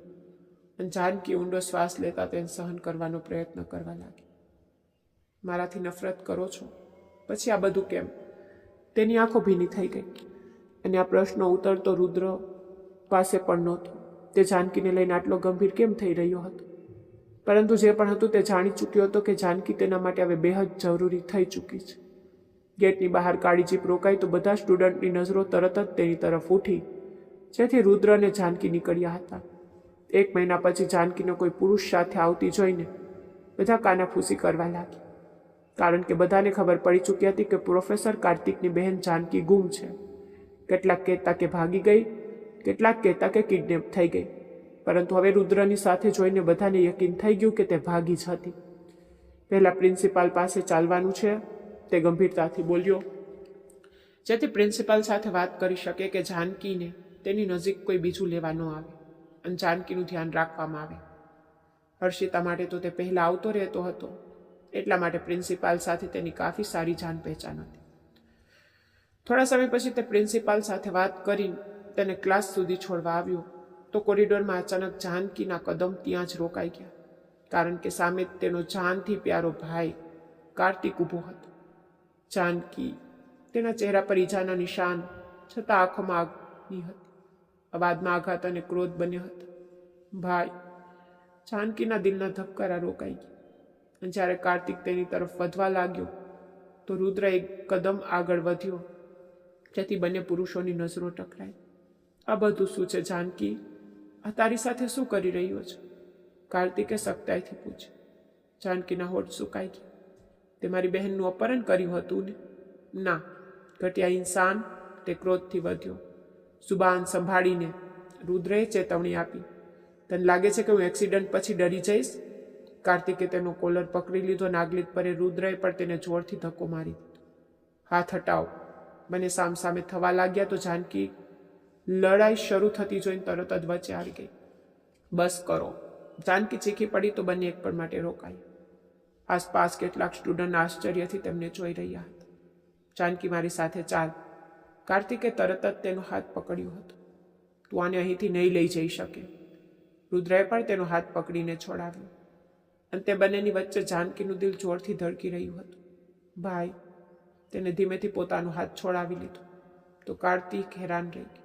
અને જાનકી ઊંડો શ્વાસ લેતા તેને સહન કરવાનો પ્રયત્ન કરવા લાગી. મારાથી નફરત કરો છો? પછી આ બધું કેમ? તેની આંખો ભીની થઈ ગઈ અને આ પ્રશ્નો ઉતરતો રુદ્ર પાસે પણ નહોતો. તે જાનકીને લઈને આટલો ગંભીર કેમ થઈ રહ્યો હતો? પરંતુ જે પણ હતું તે જાણી ચૂક્યો હતો કે જાનકી તેના માટે હવે બેહદ જરૂરી થઈ ચૂકી છે. ગેટની બહાર કાળી જીપ રોકાઈ તો બધા સ્ટુડન્ટની નજરો તરત જ તેની તરફ ઉઠી, જેથી રુદ્ર અને જાનકી નીકળ્યા હતા. 1 મહિના પછી જાનકીને કોઈ પુરુષ સાથે આવતી જોઈને બધા કાનાફૂસી કરવા લાગી, કારણ કે બધાને ખબર પડી ચૂકી હતી કે પ્રોફેસર કાર્તિકની બહેન જાનકી ગુમ છે. કેટલાક કહેતા કે ભાગી ગઈ, કેટલાક કહેતા કે કિડનેપ થઈ ગઈ, પરંતુ હવે રુદ્રની સાથે જોઈને બધાને યકીન થઈ ગયું કે તે ભાગી જ હતી. પહેલા પ્રિન્સિપાલ પાસે ચાલવાનું છે, તે ગંભીરતાથી બોલ્યો, જેથી પ્રિન્સિપાલ સાથે વાત કરી શકે કે જાનકીને તેની નજીક કોઈ બીજું લેવા ન આવે અને જાનકીનું ધ્યાન રાખવામાં આવે. હર્ષિતા માટે તો તે પહેલાં આવતો રહેતો હતો, એટલા માટે પ્રિન્સિપાલ સાથે તેની કાફી સારી જાણ પહેચાન હતી. થોડા સમય પછી તે પ્રિન્સિપાલ સાથે વાત કરીને તેને ક્લાસ સુધી છોડવા આવ્યો તો કોરિડોરમાં અચાનક જાનકીના કદમ ત્યાં જ રોકાઈ ગયા, કારણ કે સામે તેનો જાનથી પ્યારો ભાઈ કાર્તિક ઊભો હતો. જાનકી, તેના ચહેરા પર ઈજાના નિશાન છતાં આંખોમાં આગની હતી. અવાજમાં આઘાત અને ક્રોધ બન્યો હતો. ભાઈ! જાનકીના દિલના ધબકારા રોકાઈ ગયા. અને જ્યારે કાર્તિક તેની તરફ વધવા લાગ્યો તો રુદ્ર એક કદમ આગળ વધ્યો, જેથી બંને પુરુષોની નજરો ટકરાઈ. આ બધું શું છે જાનકી? આ તારી સાથે શું કરી રહ્યો છે? કાર્તિકે સખ્તાઈથી પૂછ્યું. જાનકીના હોઠ સુકાઈ ગયા. તે મારી બહેનનું અપહરણ કર્યું હતું ને? ના, ઘટિયા ઇન્સાન, તે ક્રોધથી વધ્યો. સુબાન સંભાળીને રુદ્રએ ચેતવણી આપી. તને લાગે છે કે હું એક્સિડન્ટ પછી ડરી જઈશ? કાર્તિકે તેનો કોલર પકડી લીધો અને આગલી પરે રુદ્રએ પણ તેને જોરથી ધક્કો મારી દીધો. હાથ હટાવો. બંને સામસામે થવા લાગ્યા તો જાનકી લડાઈ શરૂ થતી જોઈને તરત જ વચ્ચે આવી ગઈ. બસ કરો. જાનકી ચીખી પડી તો બંને એક પળ માટે રોકાયા. આસપાસ કેટલાક સ્ટુડન્ટ આશ્ચર્યથી તેમને જોઈ રહ્યા હતા. જાનકી, મારી સાથે ચાલ. કાર્તિકે તરત જ તેનો હાથ પકડ્યો હતો. તું આને અહીંથી નહીં લઈ જઈ શકે. રુદ્રએ પણ તેનો હાથ પકડીને છોડાવ્યો. અને તે બંનેની વચ્ચે જાનકીનું દિલ જોરથી ધડકી રહ્યું હતું. ભાઈ! તેને ધીમેથી પોતાનો હાથ છોડાવી લીધો તો કાર્તિક હેરાન રહી ગયો.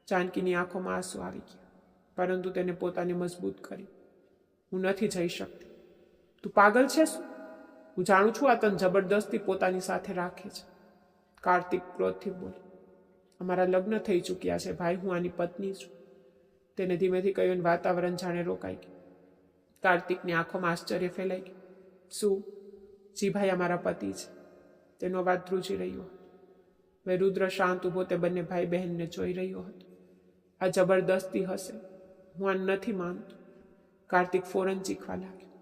જાનકીની આંખોમાં આંસુ આવી ગયા, પરંતુ તેને પોતાને મજબૂત કરી. હું નથી જઈ શકતી. તું પાગલ છે શું? હું જાણું છું આ તને જબરદસ્તી પોતાની સાથે રાખે છે. કાર્તિક ક્રોધથી બોલ્યો. અમારા લગ્ન થઈ ચૂક્યા છે ભાઈ, હું આની પત્ની છું. તેને ધીમેથી કહ્યું. વાતાવરણ જાણે રોકાઈ ગયું. કાર્તિકની આંખોમાં આશ્ચર્ય ફેલાઈ ગયું. શું? જી ભાઈ, અમારા પતિ છે. તેનો અવાજ ધ્રુજી રહ્યો હતો. હવે રુદ્ર શાંત ઊભો તે બંને ભાઈ બહેનને જોઈ રહ્યો હતો. આ જબરદસ્તી હશે, હું આ નથી માનતો. કાર્તિક ફોરન ચીખવા લાગ્યો.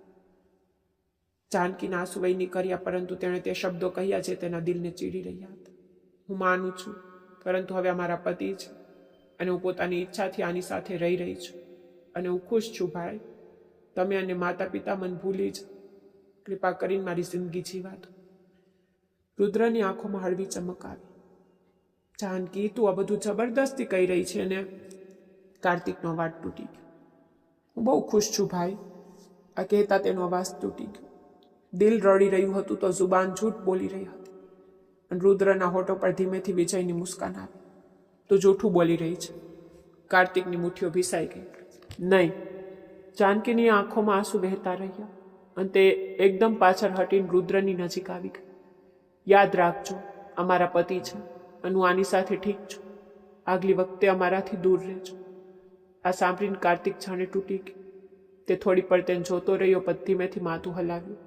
જાનકીના આંસુ વહી નીકળ્યા, પરંતુ તેણે તે શબ્દો કહ્યા જે તેના દિલને ચીડી રહ્યા હતા. હું માનું છું, પરંતુ હવે અમારા પતિ છે અને હું પોતાની ઈચ્છાથી આની સાથે રહી છું અને હું ખુશ છું ભાઈ. તમે અને માતા પિતા મને ભૂલી જ કૃપા કરીને મારી જિંદગી જીવા દો. રુદ્રની આંખોમાં હળવી ચમક આવી. જાનકી, તું આ બધું જબરદસ્તી કહી રહી છે ને? કાર્તિકનો અવાજ તૂટી ગયો. હું બહુ ખુશ છું ભાઈ. આ કહેતા તેનો અવાજ તૂટી ગયો. દિલ રડી રહ્યું હતું તો જુબાન જૂઠ બોલી રહી હતી. અને રુદ્રના હોઠો પર ધીમેથી વિજયની મુસ્કાન આવી. તું જૂઠું બોલી રહી છે. કાર્તિકની મુઠ્ઠીઓ ભીસાઈ ગઈ. નહીં. જાનકીની આંખોમાં આંસુ વહેતા રહ્યા અને તે એકદમ પાછળ હટીને રુદ્રની નજીક આવી ગઈ. યાદ રાખજો, અમારા પતિ છે અને હું આની સાથે ઠીક છું. આગલી વખતે અમારાથી દૂર રહેજો. આ સાંભળીને કાર્તિક જાણે તૂટી ગયો. તે થોડી પળ તેને જોતો રહ્યો, પછી ધીમેથી માથું હલાવ્યું.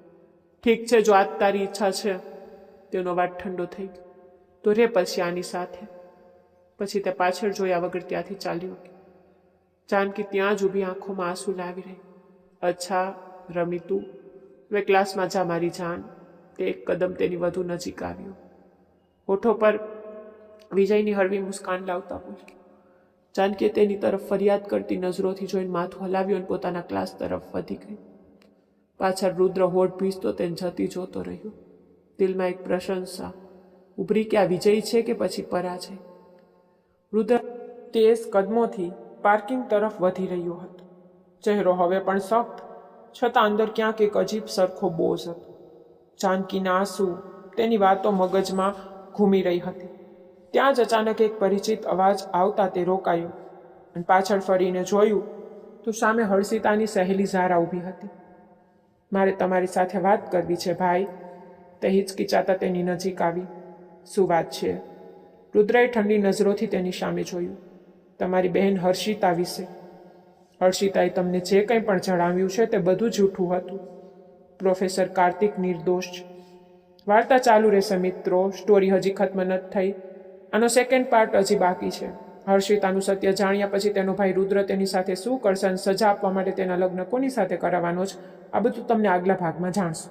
ઠીક છે, જો આજ તારી ઈચ્છા છે. તેનો અવાજ ઠંડો થઈ ગયો. તો રે પછી આની સાથે. પછી તે પાછળ જોયા વગર ત્યાંથી ચાલ્યો ગયો. જાનકી ત્યાં જ ઊભી આંખોમાં આંસુ લાવી રહી. અચ્છા રમી, તું હવે ક્લાસમાં જા મારી જાન. તે એક કદમ તેની વધુ નજીક આવ્યો. હોઠો પર વિજયની હળવી મુસ્કાન લાવતા બોલ્યો. જાનકીએ તેની તરફ ફરિયાદ કરતી નજરોથી જોઈને માથું હલાવ્યું અને પોતાના ક્લાસ તરફ વધી ગઈ. પાછળ રુદ્ર હોઠ ભીંસતો તેને જતી જોતો રહ્યો. દિલમાં એક પ્રશંસા ઉભરી કે આ વિજય છે કે પછી પરાજય. રુદ્ર તેજ કદમોથી પાર્કિંગ તરફ વધી રહ્યો હતો. ચહેરો હવે પણ સખ્ત, છતાં અંદર ક્યાંક એક અજીબ સરખો બોજ હતો. જાનકીના આંસુ, તેની વાતો મગજમાં ઘૂમી રહી હતી. ત્યાં જ અચાનક એક પરિચિત અવાજ આવતા તે રોકાયો અને પાછળ ફરીને જોયું તો સામે હર્ષિતાની સહેલી ઝારા ઊભી હતી. મારે તમારી સાથે વાત કરવી છે ભાઈ. તે હિચકિચાતા તેની નજીક આવી. શું વાત છે? રુદ્રએ ઠંડી નજરોથી તેની સામે જોયું. તમારી બહેન હર્ષિતા વિશે. હર્ષિતાએ તમને જે કંઈ પણ જણાવ્યું છે તે બધું જૂઠું હતું. પ્રોફેસર કાર્તિક નિર્દોષ છે. વાર્તા ચાલુ રહેશે મિત્રો. સ્ટોરી હજી ખત્મ નથી થઈ. આનો સેકન્ડ પાર્ટ હજી બાકી છે. હર્ષિતાનું સત્ય જાણ્યા પછી તેનો ભાઈ રુદ્ર તેની સાથે શું કરશે અને સજા આપવા માટે તેના લગ્ન કોની સાથે કરાવવાનો છે, આ બધું તમને આગલા ભાગમાં જાણશો.